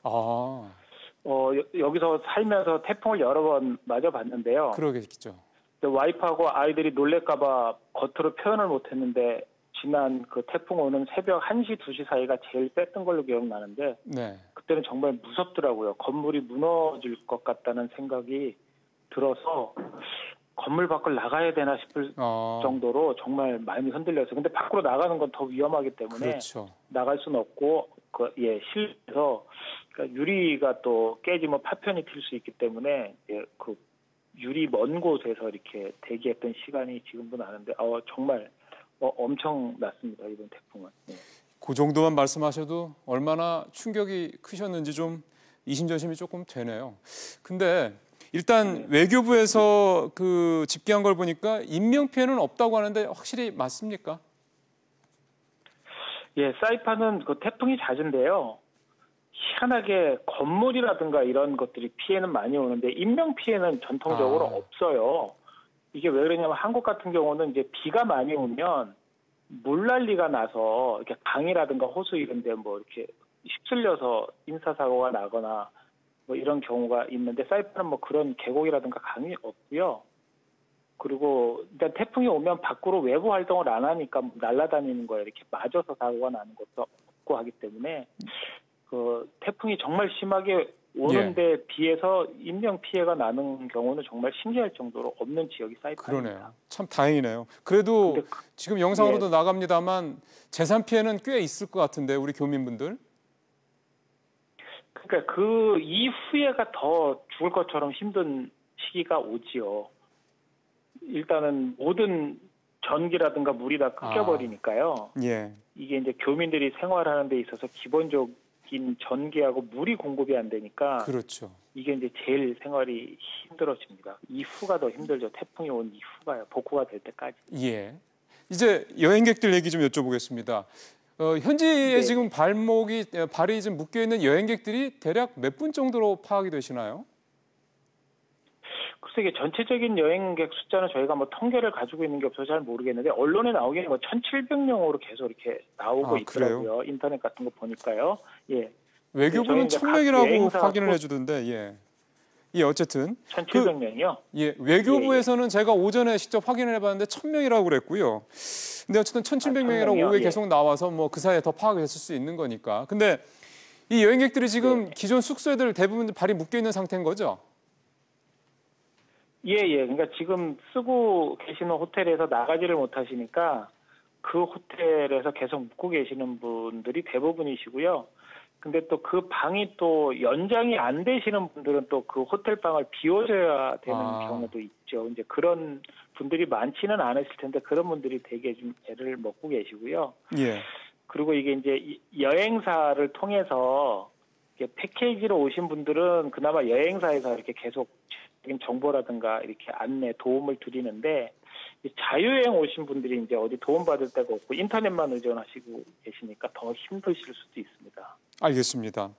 여기서 살면서 태풍을 여러 번 맞아봤는데요. 그러겠죠. 와이프하고 아이들이 놀랄까 봐 겉으로 표현을 못했는데 지난 그 태풍 오는 새벽 1시, 2시 사이가 제일 셌던 걸로 기억나는데 네. 그때는 정말 무섭더라고요. 건물이 무너질 것 같다는 생각이 들어서 건물 밖을 나가야 되나 싶을 정도로 정말 많이 흔들렸어요. 근데 밖으로 나가는 건 더 위험하기 때문에 그렇죠. 나갈 수는 없고 실내에서 그러니까 유리가 또 깨지면 파편이 튈 수 있기 때문에 그 유리 먼 곳에서 이렇게 대기했던 시간이 지금도 나는데 정말 엄청났습니다. 이번 태풍은. 네. 그 정도만 말씀하셔도 얼마나 충격이 크셨는지 좀 이심전심이 조금 되네요. 근데 일단 외교부에서 그 집계한 걸 보니까 인명 피해는 없다고 하는데 확실히 맞습니까? 예, 사이판은 그 태풍이 잦은데요. 희한하게 건물이라든가 이런 것들이 피해는 많이 오는데 인명 피해는 전통적으로 없어요. 이게 왜 그러냐면 한국 같은 경우는 이제 비가 많이 오면 물난리가 나서 이렇게 강이라든가 호수 이런 데 뭐 이렇게 휩쓸려서 인사사고가 나거나 뭐 이런 경우가 있는데 사이판은 뭐 그런 계곡이라든가 강이 없고요. 그리고 일단 태풍이 오면 밖으로 외부 활동을 안 하니까 날아다니는 거에 이렇게 맞아서 사고가 나는 것도 없고 하기 때문에 그 태풍이 정말 심하게 오는데 비해서 인명 피해가 나는 경우는 정말 신기할 정도로 없는 지역이 사이판입니다. 그러네요. 참 다행이네요. 그래도 지금 영상으로도 나갑니다만 재산 피해는 꽤 있을 것 같은데 우리 교민분들. 그러니까 그 이후에가 더 죽을 것처럼 힘든 시기가 오지요. 일단은 모든 전기라든가 물이 다 끊겨버리니까요. 예. 이게 이제 교민들이 생활하는 데 있어서 기본적인 전기하고 물이 공급이 안 되니까 그렇죠. 이게 이제 제일 생활이 힘들어집니다. 이후가 더 힘들죠. 태풍이 온 이후가요. 복구가 될 때까지. 예. 이제 여행객들 얘기 좀 여쭤보겠습니다. 현지에 네. 지금 발이 좀 묶여 있는 여행객들이 대략 몇 분 정도로 파악이 되시나요? 글쎄 이게 전체적인 여행객 숫자는 저희가 뭐 통계를 가지고 있는 게 없어서 잘 모르겠는데 언론에 나오기에는 뭐 1,700명으로 계속 이렇게 나오고 있더라고요. 그래요? 인터넷 같은 거 보니까요. 예. 외교부는 저희 이제 1,000명이라고 각 확인을 여행사 해주던데, 예. 예, 어쨌든 1,700명이요. 예, 외교부에서는 제가 오전에 직접 확인을 해봤는데 1,000명이라고 그랬고요. 근데 어쨌든 1,700명이라고 1,000명이요? 오후에 예. 계속 나와서 뭐 그 사이에 더 파악이 됐을 수 있는 거니까. 근데 이 여행객들이 지금 네. 기존 숙소에들 대부분 발이 묶여 있는 상태인 거죠? 예. 그러니까 지금 쓰고 계시는 호텔에서 나가지를 못하시니까 그 호텔에서 계속 묵고 계시는 분들이 대부분이시고요. 근데 또 그 방이 또 연장이 안 되시는 분들은 또 그 호텔 방을 비워줘야 되는 경우도 있죠. 이제 그런 분들이 많지는 않으실 텐데 그런 분들이 되게 좀 애를 먹고 계시고요. 예. 그리고 이게 이제 여행사를 통해서 이렇게 패키지로 오신 분들은 그나마 여행사에서 이렇게 계속 정보라든가 이렇게 안내 도움을 드리는데 자유여행 오신 분들이 이제 어디 도움받을 데가 없고 인터넷만 의존하시고 계시니까 더 힘드실 수도 있습니다. 알겠습니다.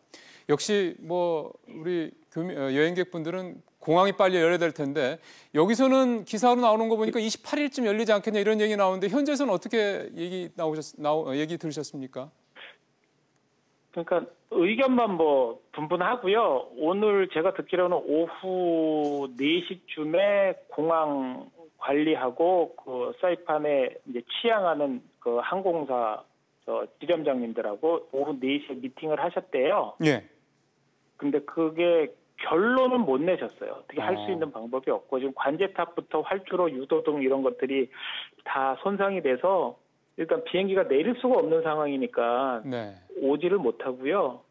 역시 뭐 우리 여행객분들은 공항이 빨리 열려야 될 텐데 여기서는 기사로 나오는 거 보니까 28일쯤 열리지 않겠냐 이런 얘기 나오는데 현지에서는 어떻게 얘기 들으셨습니까? 그러니까 의견만 뭐 분분하고요. 오늘 제가 듣기로는 오후 4시쯤에 공항 관리하고 그 사이판에 이제 취항하는 그 항공사 지점장님들하고 오후 4시에 미팅을 하셨대요. 예. 근데 그게 결론은 못 내셨어요. 어떻게 할 수 있는 방법이 없고 지금 관제탑부터 활주로 유도등 이런 것들이 다 손상이 돼서 일단 비행기가 내릴 수가 없는 상황이니까 네. 오지를 못하고요.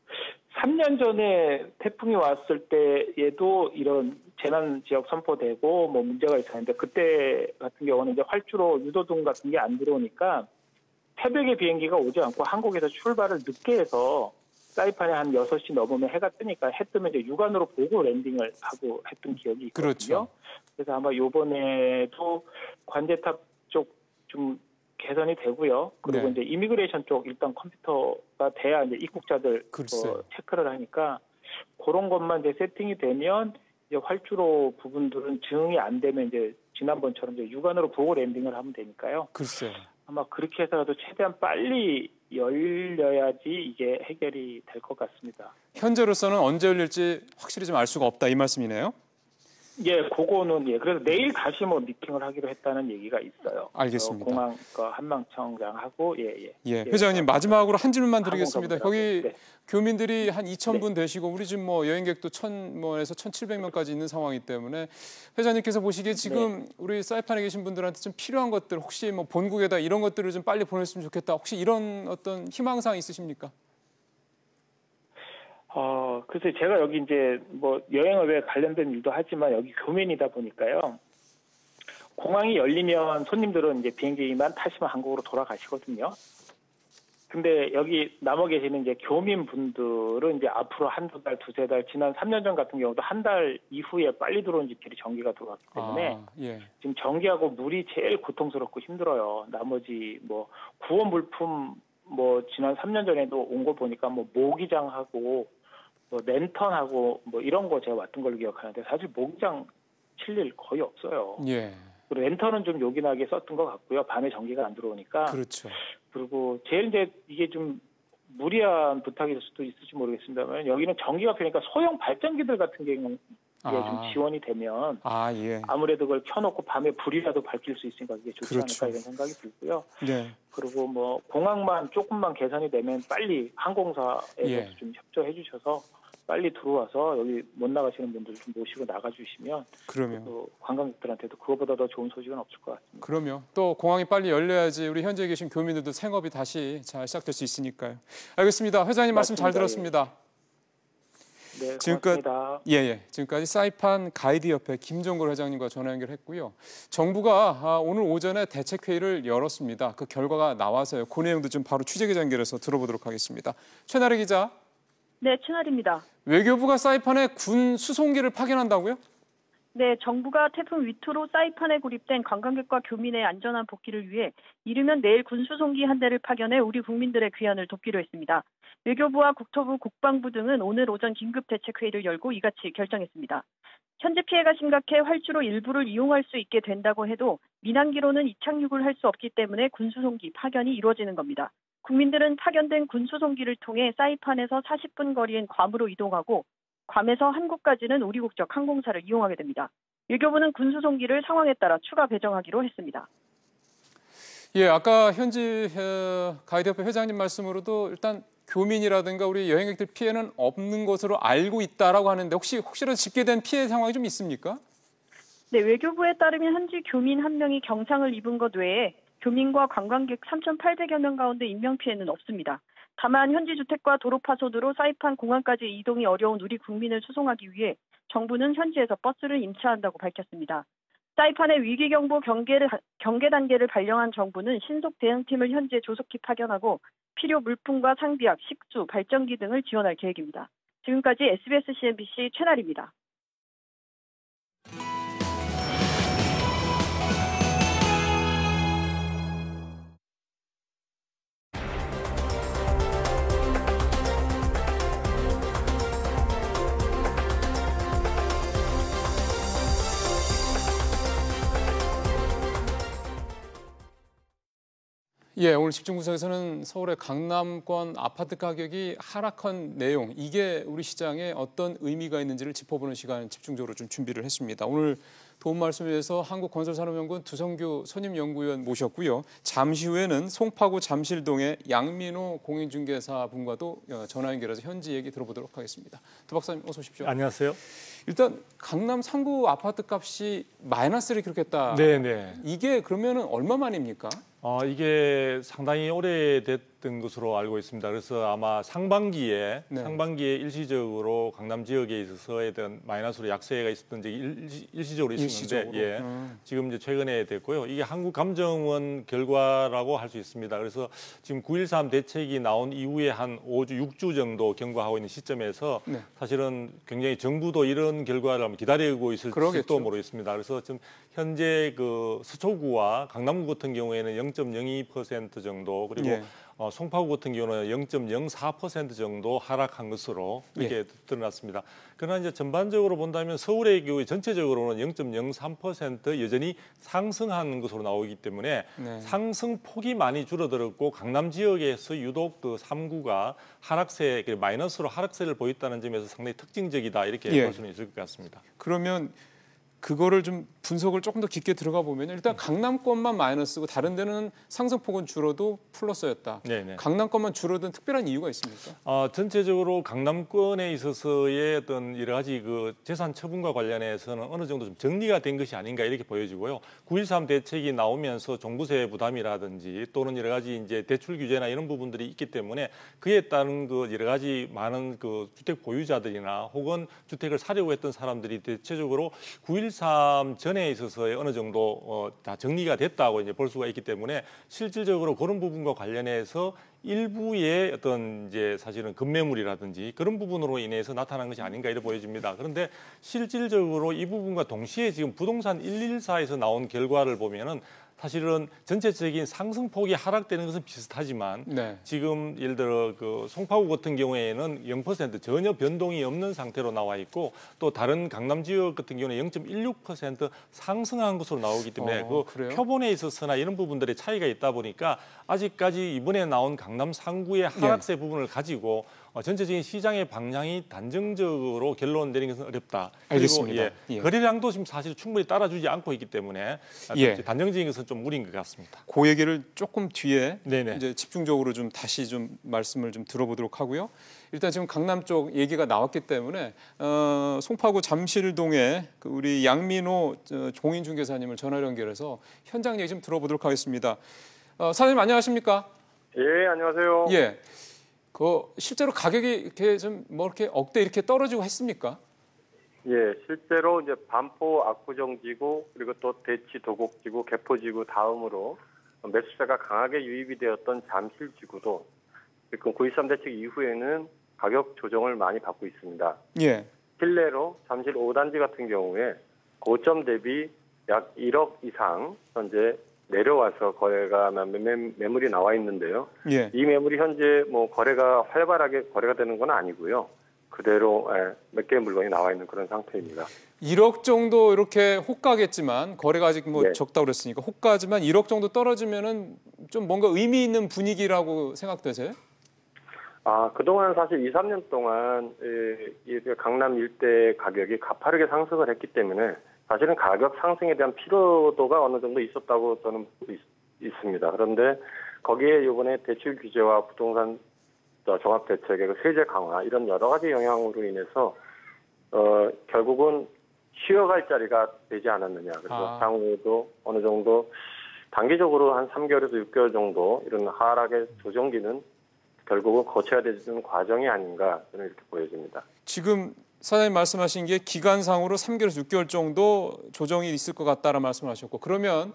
3년 전에 태풍이 왔을 때에도 이런 재난 지역 선포되고 뭐 문제가 있었는데 그때 같은 경우는 이제 활주로 유도등 같은 게 안 들어오니까 새벽에 비행기가 오지 않고 한국에서 출발을 늦게 해서 사이판에 한 6시 넘으면 해가 뜨니까 해 뜨면 이제 육안으로 보고 랜딩을 하고 했던 기억이 있거든요. 그렇죠. 그래서 아마 이번에도 관제탑 쪽 좀 개선이 되고요. 그리고 네. 이제 이미그레이션 쪽 일단 컴퓨터가 돼야 이제 입국자들 체크를 하니까 그런 것만 이제 세팅이 되면 이제 활주로 부분들은 증이 안 되면 이제 지난번처럼 이제 육안으로 보고 랜딩을 하면 되니까요. 글쎄요. 아마 그렇게 해서라도 최대한 빨리 열려야지 이게 해결이 될 것 같습니다. 현재로서는 언제 열릴지 확실히 좀 알 수가 없다 이 말씀이네요. 예, 그거는 예. 그래서 내일 다시 뭐 미팅을 하기로 했다는 얘기가 있어요. 알겠습니다. 공항 한망청장하고 예, 회장님 마지막으로 한 질문만 드리겠습니다. 거기 네. 교민들이 한 2,000분 되시고 우리 지금 뭐 여행객도 1,000에서 1,700명까지 있는 상황이기 때문에 회장님께서 보시기에 지금 우리 사이판에 계신 분들한테 좀 필요한 것들 혹시 뭐 본국에다 이런 것들을 좀 빨리 보냈으면 좋겠다. 혹시 이런 어떤 희망사항 있으십니까? 글쎄 제가 여기 이제 뭐 여행업에 관련된 일도 하지만 여기 교민이다 보니까요. 공항이 열리면 손님들은 이제 비행기만 타시면 한국으로 돌아가시거든요. 근데 여기 남아 계시는 이제 교민분들은 이제 앞으로 한두 달, 두세 달, 지난 3년 전 같은 경우도 한 달 이후에 빨리 들어온 집들이 전기가 들어왔기 때문에 지금 전기하고 물이 제일 고통스럽고 힘들어요. 나머지 뭐 구원 물품 뭐 지난 3년 전에도 온 거 보니까 뭐 모기장하고 뭐 랜턴하고 뭐 이런 거 제가 왔던 걸로 기억하는데 사실 모기장 칠 일 거의 없어요. 예. 그리고 랜턴은 좀 요긴하게 썼던 것 같고요. 밤에 전기가 안 들어오니까. 그렇죠. 그리고 제일 이제 이게 좀 무리한 부탁일 수도 있을지 모르겠습니다만 여기는 전기가 필요하니까 소형 발전기들 같은 경우에 좀 지원이 되면 아무래도 그걸 켜놓고 밤에 불이라도 밝힐 수 있으니까 그게 좋지 않을까 이런 생각이 들고요. 네. 그리고 뭐 공항만 조금만 개선이 되면 빨리 항공사에서 좀 협조해 주셔서 빨리 들어와서 여기 못 나가시는 분들 좀 모시고 나가주시면 또 관광객들한테도 그거보다 더 좋은 소식은 없을 것 같습니다. 그럼요. 또 공항이 빨리 열려야지 우리 현지에 계신 교민들도 생업이 다시 잘 시작될 수 있으니까요. 알겠습니다. 회장님 말씀 잘 들었습니다. 네, 고맙습니다. 지금까지 사이판 가이드협회 김종걸 회장님과 전화 연결했고요. 정부가 오늘 오전에 대책회의를 열었습니다. 그 결과가 나와서요. 그 내용도 좀 바로 취재기자 연결해서 들어보도록 하겠습니다. 최나래 기자. 네, 최나래입니다. 외교부가 사이판에 군 수송기를 파견한다고요? 네, 정부가 태풍 위투로 사이판에 고립된 관광객과 교민의 안전한 복귀를 위해 이르면 내일 군수송기 한 대를 파견해 우리 국민들의 귀환을 돕기로 했습니다. 외교부와 국토부, 국방부 등은 오늘 오전 긴급대책회의를 열고 이같이 결정했습니다. 현재 피해가 심각해 활주로 일부를 이용할 수 있게 된다고 해도 민항기로는 이착륙을 할 수 없기 때문에 군수송기 파견이 이루어지는 겁니다. 국민들은 파견된 군수송기를 통해 사이판에서 40분 거리인 괌으로 이동하고 괌에서 한국까지는 우리 국적 항공사를 이용하게 됩니다. 외교부는 군수송기를 상황에 따라 추가 배정하기로 했습니다. 예, 아까 현지 가이드협회 회장님 말씀으로도 일단 교민이라든가 우리 여행객들 피해는 없는 것으로 알고 있다라고 하는데 혹시라도 집계된 피해 상황이 좀 있습니까? 네, 외교부에 따르면 현지 교민 한 명이 경상을 입은 것 외에 교민과 관광객 3,800여 명 가운데 인명피해는 없습니다. 다만 현지 주택과 도로 파손으로 사이판 공항까지 이동이 어려운 우리 국민을 수송하기 위해 정부는 현지에서 버스를 임차한다고 밝혔습니다. 사이판의 위기경보 경계 단계를 발령한 정부는 신속 대응팀을 현지에 조속히 파견하고 필요 물품과 상비약, 식수, 발전기 등을 지원할 계획입니다. 지금까지 SBS CNBC 최나리입니다. 예, 오늘 집중분석에서는 서울의 강남권 아파트 가격이 하락한 내용, 이게 우리 시장에 어떤 의미가 있는지를 짚어보는 시간 집중적으로 좀 준비를 했습니다. 오늘 도움 말씀을 위해서 한국건설산업연구원 두성규 선임연구위원 모셨고요. 잠시 후에는 송파구 잠실동의 양민호 공인중개사 분과도 전화 연결해서 현지 얘기 들어보도록 하겠습니다. 두 박사님 어서 오십시오. 안녕하세요. 일단 강남 상구 아파트 값이 마이너스를 기록했다. 네네. 이게 그러면은 얼마 만입니까? 이게 상당히 오래됐던 것으로 알고 있습니다. 그래서 아마 상반기에 일시적으로 강남 지역에 있어서 어떤 마이너스로 약세가 있었던 적이 일시적으로 있었는데, 예, 지금 이제 최근에 됐고요. 이게 한국감정원 결과라고 할 수 있습니다. 그래서 지금 9.13 대책이 나온 이후에 한 5주, 6주 정도 경과하고 있는 시점에서 사실은 굉장히 정부도 이런 결과를 기다리고 있을지도 모르겠습니다. 그래서 지금 현재 그 서초구와 강남구 같은 경우에는 0.02% 정도 그리고 송파구 같은 경우는 0.04% 정도 하락한 것으로 이렇게 드러났습니다. 그러나 이제 전반적으로 본다면 서울의 경우에 전체적으로는 0.03% 여전히 상승한 것으로 나오기 때문에 상승폭이 많이 줄어들었고 강남 지역에서 유독 그 3구가 하락세, 마이너스로 하락세를 보였다는 점에서 상당히 특징적이다 이렇게 볼 수는 있을 것 같습니다. 그러면 그거를 좀 분석을 조금 더 깊게 들어가 보면 일단 강남권만 마이너스고 다른 데는 상승폭은 줄어도 플러스였다. 네네. 강남권만 줄어든 특별한 이유가 있습니까? 전체적으로 강남권에 있어서의 어떤 여러 가지 그 재산 처분과 관련해서는 어느 정도 좀 정리가 된 것이 아닌가 이렇게 보여지고요. 9.13 대책이 나오면서 종부세 부담이라든지 또는 여러 가지 이제 대출 규제나 이런 부분들이 있기 때문에 그에 따른 그 여러 가지 많은 그 주택 보유자들이나 혹은 주택을 사려고 했던 사람들이 대체적으로 9.13 전에 있어서의 어느 정도 다 정리가 됐다고 이제 볼 수가 있기 때문에 실질적으로 그런 부분과 관련해서 일부의 어떤 이제 사실은 급매물이라든지 그런 부분으로 인해서 나타난 것이 아닌가 이렇게 보여집니다. 그런데 실질적으로 이 부분과 동시에 지금 부동산 114에서 나온 결과를 보면은 사실은 전체적인 상승폭이 하락되는 것은 비슷하지만 지금 예를 들어 그 송파구 같은 경우에는 0% 전혀 변동이 없는 상태로 나와 있고 또 다른 강남 지역 같은 경우는 0.16% 상승한 것으로 나오기 때문에 그 표본에 있어서나 이런 부분들의 차이가 있다 보니까 아직까지 이번에 나온 강남 상구의 하락세 부분을 가지고 전체적인 시장의 방향이 단정적으로 결론 내리는 것은 어렵다. 알겠습니다. 그리고 거래량도 지금 사실 충분히 따라주지 않고 있기 때문에 단정적인 것은 좀 무리인 것 같습니다. 그 얘기를 조금 뒤에 이제 집중적으로 좀 다시 좀 말씀을 좀 들어보도록 하고요. 일단 지금 강남 쪽 얘기가 나왔기 때문에 송파구 잠실동에 그 우리 양민호 공인중개사님을 전화 연결해서 현장 얘기 좀 들어보도록 하겠습니다. 사장님 안녕하십니까? 예, 안녕하세요. 예. 그 실제로 가격이 이렇게 좀 뭐 이렇게 억대 이렇게 떨어지고 했습니까? 예, 실제로 이제 반포 압구정지구 그리고 또 대치 도곡지구, 개포지구 다음으로 매수세가 강하게 유입이 되었던 잠실지구도 지금 9.13 대책 이후에는 가격 조정을 많이 받고 있습니다. 예. 실내로 잠실 5단지 같은 경우에 고점 대비 약 1억 이상 현재 내려와서 거래가 매물이 나와 있는데요. 예. 이 매물이 현재 뭐 거래가 활발하게 거래가 되는 건 아니고요. 그대로 몇 개의 물건이 나와 있는 그런 상태입니다. 1억 정도 이렇게 호가겠지만 거래가 아직 뭐 네. 적다고 그랬으니까 호가지만 1억 정도 떨어지면은 좀 뭔가 의미 있는 분위기라고 생각되세요? 그동안 사실 2, 3년 동안 이 강남 일대 가격이 가파르게 상승을 했기 때문에 사실은 가격 상승에 대한 피로도가 어느 정도 있었다고 저는 보고 있습니다. 그런데 거기에 이번에 대출 규제와 부동산 종합 대책의 세제 강화 이런 여러 가지 영향으로 인해서 결국은 쉬어갈 자리가 되지 않았느냐. 그래서 향후에도 어느 정도 단기적으로 한 3개월에서 6개월 정도 이런 하락의 조정기는 결국은 거쳐야 되는 과정이 아닌가 저는 이렇게 보여집니다. 지금 사장님 말씀하신 게 기간상으로 3개월에서 6개월 정도 조정이 있을 것 같다라는 말씀을 하셨고 그러면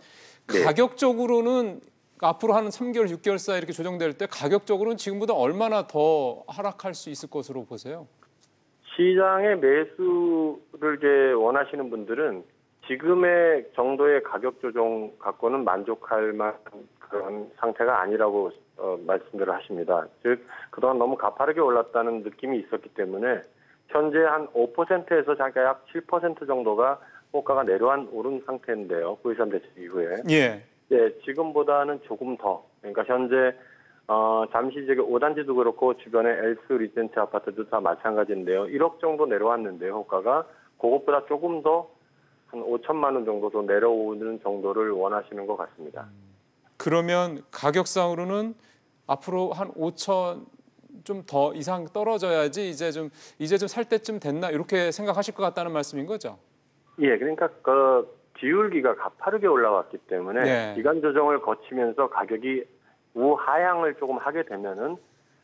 네. 가격적으로는 앞으로 한 3개월, 6개월 사이 이렇게 조정될 때 가격적으로는 지금보다 얼마나 더 하락할 수 있을 것으로 보세요? 시장의 매수를 이제 원하시는 분들은 지금의 정도의 가격 조정 갖고는 만족할 만한 그런 상태가 아니라고 말씀들을 하십니다. 즉 그동안 너무 가파르게 올랐다는 느낌이 있었기 때문에 현재 한 5%에서 약 7% 정도가 호가가 오른 상태인데요. 9.13 대책 이후에. 예. 예, 지금보다는 조금 더. 그러니까 현재 잠시 저기 5단지도 그렇고 주변에 엘스 리젠트 아파트도 다 마찬가지인데요. 1억 정도 내려왔는데요. 호가가 그것보다 조금 더 한 5천만 원 정도 더 내려오는 정도를 원하시는 것 같습니다. 그러면 가격상으로는 앞으로 한 5천 좀 더 이상 떨어져야지 이제 좀 살 때쯤 됐나 이렇게 생각하실 것 같다는 말씀인 거죠? 예, 그러니까 기울기가 가파르게 올라왔기 때문에 네. 기간 조정을 거치면서 가격이 우하향을 조금 하게 되면은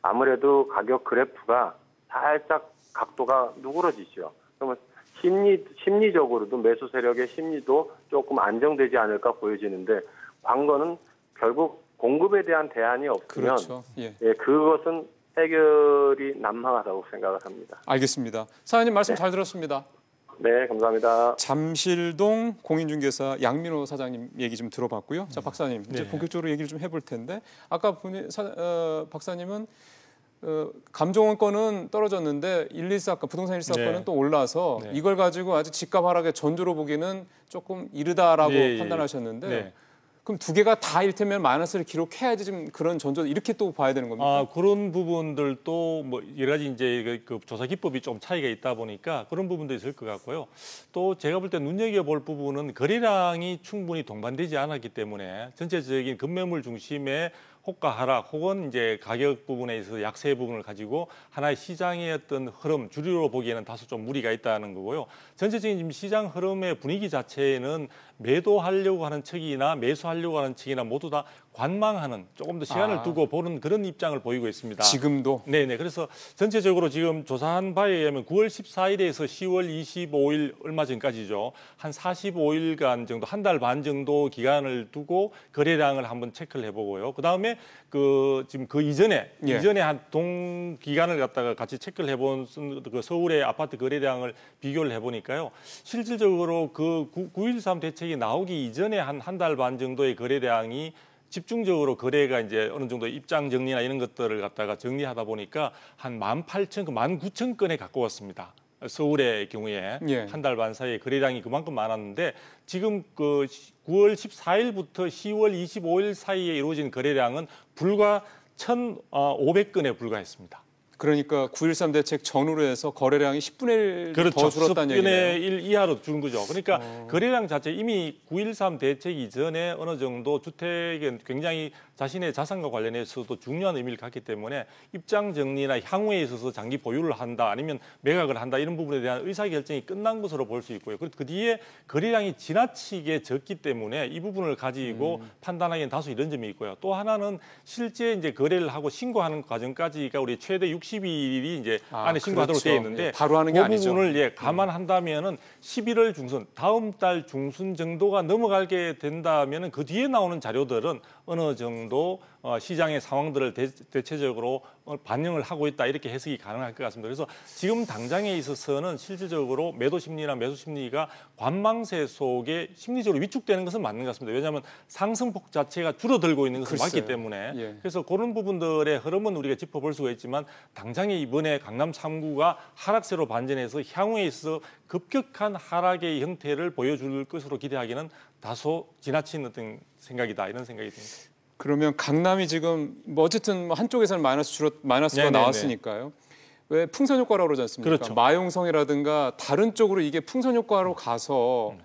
아무래도 가격 그래프가 살짝 각도가 누그러지죠. 그러면 심리적으로도 매수 세력의 심리도 조금 안정되지 않을까 보여지는데 관건은 결국 공급에 대한 대안이 없으면 그렇죠. 예. 그것은 해결이 난망하다고 생각을 합니다. 알겠습니다. 사장님 말씀 잘 들었습니다. 네, 감사합니다. 잠실동 공인중개사 양민호 사장님 얘기 좀 들어봤고요. 자, 박사님 이제 네. 본격적으로 얘기를 좀 해볼 텐데 아까 박사님은 감정원 건은 떨어졌는데 114건 부동산 114건은 네. 또 올라서 네. 이걸 가지고 아직 집값 하락의 전조로 보기는 조금 이르다라고 예, 예. 판단하셨는데 네. 그럼 두 개가 다 이를테면 마이너스를 기록해야지 좀 그런 전조 이렇게 또 봐야 되는 겁니까? 그런 부분들도 뭐 여러 가지 이제 그 조사 기법이 좀 차이가 있다 보니까 그런 부분도 있을 것 같고요. 또 제가 볼 때 눈여겨볼 부분은 거래량이 충분히 동반되지 않았기 때문에 전체적인 급매물 중심의 호가 하락 혹은 이제 가격 부분에 있어서 약세 부분을 가지고 하나의 시장의 어떤 흐름 주류로 보기에는 다소 좀 무리가 있다는 거고요. 전체적인 지금 시장 흐름의 분위기 자체에는 매도하려고 하는 측이나 매수하려고 하는 측이나 모두 다 관망하는 조금 더 시간을 두고 보는 그런 입장을 보이고 있습니다. 지금도? 네네. 그래서 전체적으로 지금 조사한 바에 의하면 9월 14일에서 10월 25일 얼마 전까지죠. 한 45일간 정도 한 달 반 정도 기간을 두고 거래량을 한번 체크를 해보고요. 그 다음에 지금 그 이전에 한 동기간을 갖다가 같이 체크를 해본 그 서울의 아파트 거래량을 비교를 해보니까요. 실질적으로 그 9.13 대책이 나오기 이전에 한 달 반 정도의 거래량이 집중적으로 거래가 이제 어느 정도 입장 정리나 이런 것들을 갖다가 정리하다 보니까 한 18,000, 19,000건에 가까웠습니다. 서울의 경우에 한 달 반 사이에 거래량이 그만큼 많았는데 지금 그 9월 14일부터 10월 25일 사이에 이루어진 거래량은 불과 1,500건에 불과했습니다. 그러니까 9.13 대책 전후로 해서 거래량이 10분의 1 그렇죠. 더 줄었다는 얘기네요. 10분의 1 이하로 준 거죠. 그러니까 거래량 자체 이미 9.13 대책 이전에 어느 정도 주택은 굉장히 자신의 자산과 관련해서도 중요한 의미를 갖기 때문에 입장 정리나 향후에 있어서 장기 보유를 한다 아니면 매각을 한다 이런 부분에 대한 의사결정이 끝난 것으로 볼 수 있고요. 그 뒤에 거래량이 지나치게 적기 때문에 이 부분을 가지고 판단하기엔 다소 이런 점이 있고요. 또 하나는 실제 이제 거래를 하고 신고하는 과정까지가 우리 최대 60일이 이제 안에 신고하도록 되어 있는데 바로 하는 게 그 아니죠. 부분을 감안한다면은 11월 중순 다음 달 중순 정도가 넘어가게 된다면은 그 뒤에 나오는 자료들은 어느 정도 정도 시장의 상황들을 대체적으로 반영을 하고 있다 이렇게 해석이 가능할 것 같습니다. 그래서 지금 당장에 있어서는 실질적으로 매도 심리나 매수 심리가 관망세 속에 심리적으로 위축되는 것은 맞는 것 같습니다. 왜냐하면 상승폭 자체가 줄어들고 있는 것은 맞기 때문에 예. 그래서 그런 부분들의 흐름은 우리가 짚어볼 수가 있지만 당장에 이번에 강남 3구가 하락세로 반전해서 향후에 있어 급격한 하락의 형태를 보여줄 것으로 기대하기는 다소 지나친 어떤 생각이다 이런 생각이 듭니다. 그러면 강남이 지금 뭐 어쨌든 뭐 한쪽에서는 마이너스가 네네네. 나왔으니까요. 왜 풍선 효과라고 그러지 않습니까? 그렇죠. 마용성이라든가 다른 쪽으로 이게 풍선 효과로 가서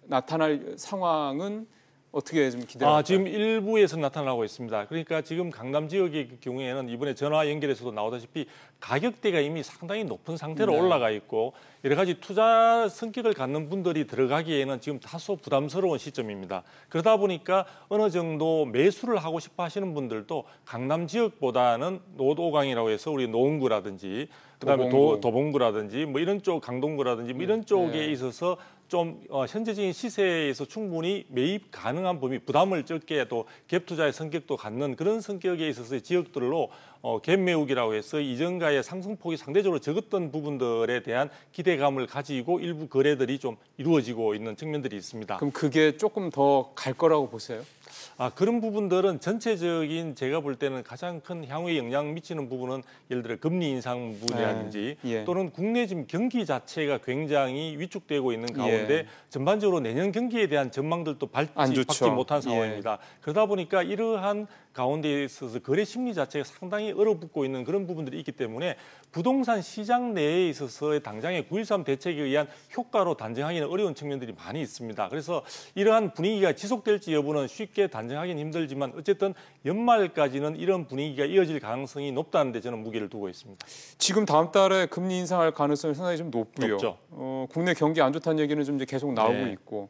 나타날 상황은 어떻게 좀 기대할까요? 지금 일부에서 나타나고 있습니다. 그러니까 지금 강남 지역의 경우에는 이번에 전화 연결에서도 나오다시피 가격대가 이미 상당히 높은 상태로 네. 올라가 있고 여러 가지 투자 성격을 갖는 분들이 들어가기에는 지금 다소 부담스러운 시점입니다. 그러다 보니까 어느 정도 매수를 하고 싶어 하시는 분들도 강남 지역보다는 노도강이라고 해서 우리 노원구라든지 그다음에 도봉구라든지 뭐 이런 쪽 강동구라든지 뭐 이런 쪽에 있어서 좀 현재적인 시세에서 충분히 매입 가능한 범위, 부담을 적게 또 갭 투자의 성격도 갖는 그런 성격에 있어서 지역들로 갭 매우기라고 해서 이전가의 상승폭이 상대적으로 적었던 부분들에 대한 기대감을 가지고 일부 거래들이 좀 이루어지고 있는 측면들이 있습니다. 그럼 그게 조금 더 갈 거라고 보세요? 그런 부분들은 전체적인 제가 볼 때는 가장 큰 향후에 영향 미치는 부분은 예를 들어 금리 인상 부분이라든지 또는 국내 지금 경기 자체가 굉장히 위축되고 있는 가운데 전반적으로 내년 경기에 대한 전망들도 받지 못한 상황입니다. 그러다 보니까 이러한 가운데에 있어서 거래 심리 자체가 상당히 얼어붙고 있는 그런 부분들이 있기 때문에 부동산 시장 내에 있어서의 당장의 9.13 대책에 의한 효과로 단정하기는 어려운 측면들이 많이 있습니다. 그래서 이러한 분위기가 지속될지 여부는 쉽게 단정하기는 힘들지만 어쨌든 연말까지는 이런 분위기가 이어질 가능성이 높다는 데 저는 무게를 두고 있습니다. 지금 다음 달에 금리 인상할 가능성이 상당히 좀 높고요. 높죠. 국내 경기 안 좋다는 얘기는 좀 이제 계속 나오고 있고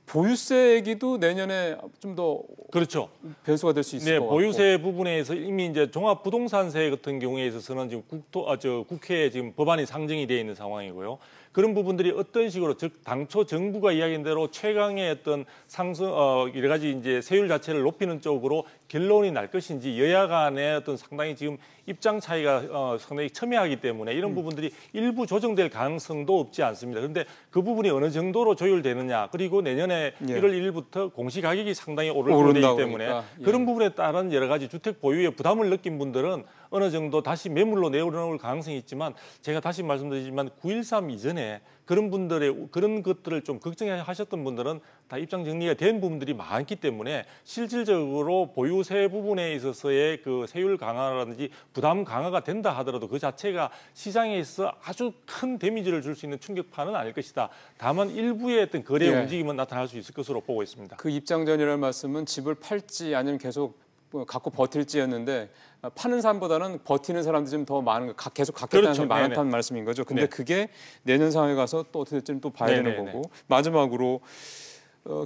보유세 얘기도 내년에 좀 더 그렇죠. 변수가 될 수 있을 것 같고. 보유세 부분에서 이미 이제 종합부동산세 같은 경우에 있어서는 지금 국회에 지금 법안이 상정이 되어 있는 상황이고요. 그런 부분들이 어떤 식으로 즉 당초 정부가 이야기한 대로 최강의 어떤 상승 여러 가지 이제 세율 자체를 높이는 쪽으로 결론이 날 것인지 여야 간의 어떤 상당히 지금 입장 차이가 상당히 첨예하기 때문에 이런 부분들이 일부 조정될 가능성도 없지 않습니다. 그런데 그 부분이 어느 정도로 조율되느냐 그리고 내년에 1월 1일부터 공시가격이 상당히 오르기 때문에 그런 부분에 따른 여러 가지 주택 보유에 부담을 느낀 분들은 어느 정도 다시 매물로 내놓을 가능성이 있지만 제가 다시 말씀드리지만 9.13 이전에 그런 것들을 좀 걱정하셨던 분들은 다 입장 정리가 된 부분들이 많기 때문에 실질적으로 보유세 부분에 있어서의 그 세율 강화라든지 부담 강화가 된다 하더라도 그 자체가 시장에 있어 아주 큰 데미지를 줄 수 있는 충격파는 아닐 것이다. 다만 일부의 어떤 거래 움직임은 나타날 수 있을 것으로 보고 있습니다. 그 입장 전이라는 말씀은 집을 팔지 아니면 계속 갖고 버틸지였는데 파는 사람보다는 버티는 사람들이 좀 더 많은 계속 갖겠다는 사람이 많다는 말씀인 거죠. 근데 그게 내년 상황에 가서 또 어떻게 될지는 또 봐야 되는 거고 마지막으로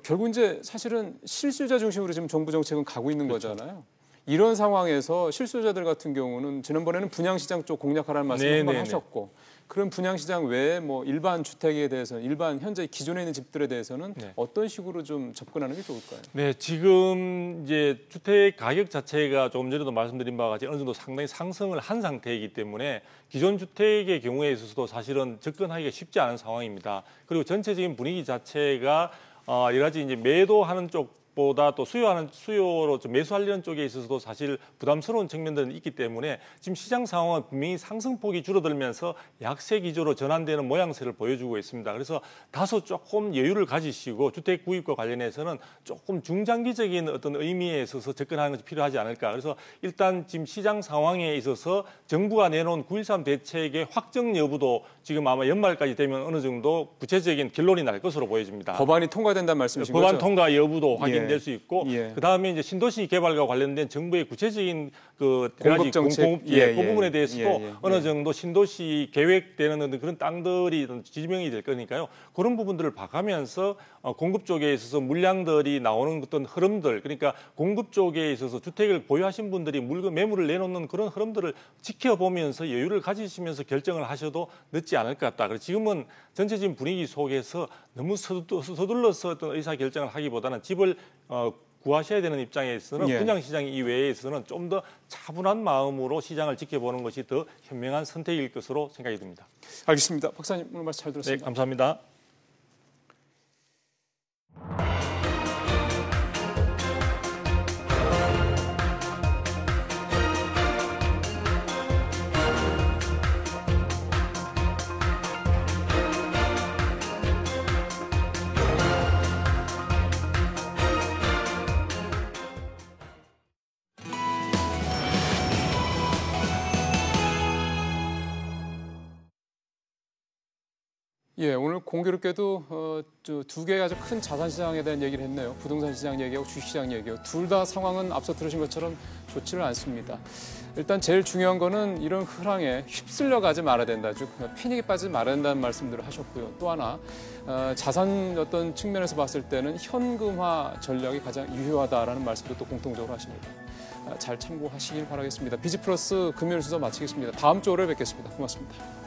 결국 이제 사실은 실수요자 중심으로 지금 정부 정책은 가고 있는 거잖아요. 이런 상황에서 실수요자들 같은 경우는 지난번에는 분양시장 쪽 공략하라는 말씀을 한번 하셨고 그런 분양시장 외에 뭐 일반 주택에 대해서는 일반 현재 기존에 있는 집들에 대해서는 어떤 식으로 좀 접근하는 게 좋을까요? 네, 지금 이제 주택 가격 자체가 조금 전에도 말씀드린 바와 같이 어느 정도 상당히 상승을 한 상태이기 때문에 기존 주택의 경우에 있어서도 사실은 접근하기가 쉽지 않은 상황입니다. 그리고 전체적인 분위기 자체가 여러 가지 이제 매도하는 쪽보다 또 수요로 좀 매수하려는 쪽에 있어서도 사실 부담스러운 측면들은 있기 때문에 지금 시장 상황은 분명히 상승폭이 줄어들면서 약세 기조로 전환되는 모양새를 보여주고 있습니다. 그래서 다소 조금 여유를 가지시고 주택 구입과 관련해서는 조금 중장기적인 어떤 의미에 있어서 접근하는 것이 필요하지 않을까. 그래서 일단 지금 시장 상황에 있어서 정부가 내놓은 9.13 대책의 확정 여부도 지금 아마 연말까지 되면 어느 정도 구체적인 결론이 날 것으로 보여집니다. 법안이 통과된다는 말씀이신 거죠? 법안 통과 여부도 확인될 수 있고 그다음에 이제 신도시 개발과 관련된 정부의 구체적인 그 공급 정책 그 부분에 대해서도 어느 정도 신도시 계획되는 그런 땅들이 지명이 될 거니까요. 그런 부분들을 봐가면서 공급 쪽에 있어서 물량들이 나오는 어떤 흐름들 그러니까 공급 쪽에 있어서 주택을 보유하신 분들이 매물을 내놓는 그런 흐름들을 지켜보면서 여유를 가지시면서 결정을 하셔도 늦지 않을 것 같다. 그래서 지금은 전체적인 분위기 속에서 너무 서둘러서 어떤 의사 결정을 하기보다는 집을 구하셔야 되는 입장에서는 예. 분양시장 이외에서는 좀 더 차분한 마음으로 시장을 지켜보는 것이 더 현명한 선택일 것으로 생각이 듭니다. 알겠습니다. 박사님 오늘 말씀 잘 네, 들었습니다. 감사합니다. 예, 오늘 공교롭게도 두 개의 아주 큰 자산 시장에 대한 얘기를 했네요. 부동산 시장 얘기하고 주식시장 얘기하고 둘 다 상황은 앞서 들으신 것처럼 좋지를 않습니다. 일단 제일 중요한 거는 이런 흐랑에 휩쓸려 가지 말아야 된다. 즉 패닉에 빠지지 말아야 된다는 말씀들을 하셨고요. 또 하나 자산 어떤 측면에서 봤을 때는 현금화 전략이 가장 유효하다라는 말씀도 또 공통적으로 하십니다. 잘 참고하시길 바라겠습니다. 비지플러스 금요일 순서 마치겠습니다. 다음 주 월요일에 뵙겠습니다. 고맙습니다.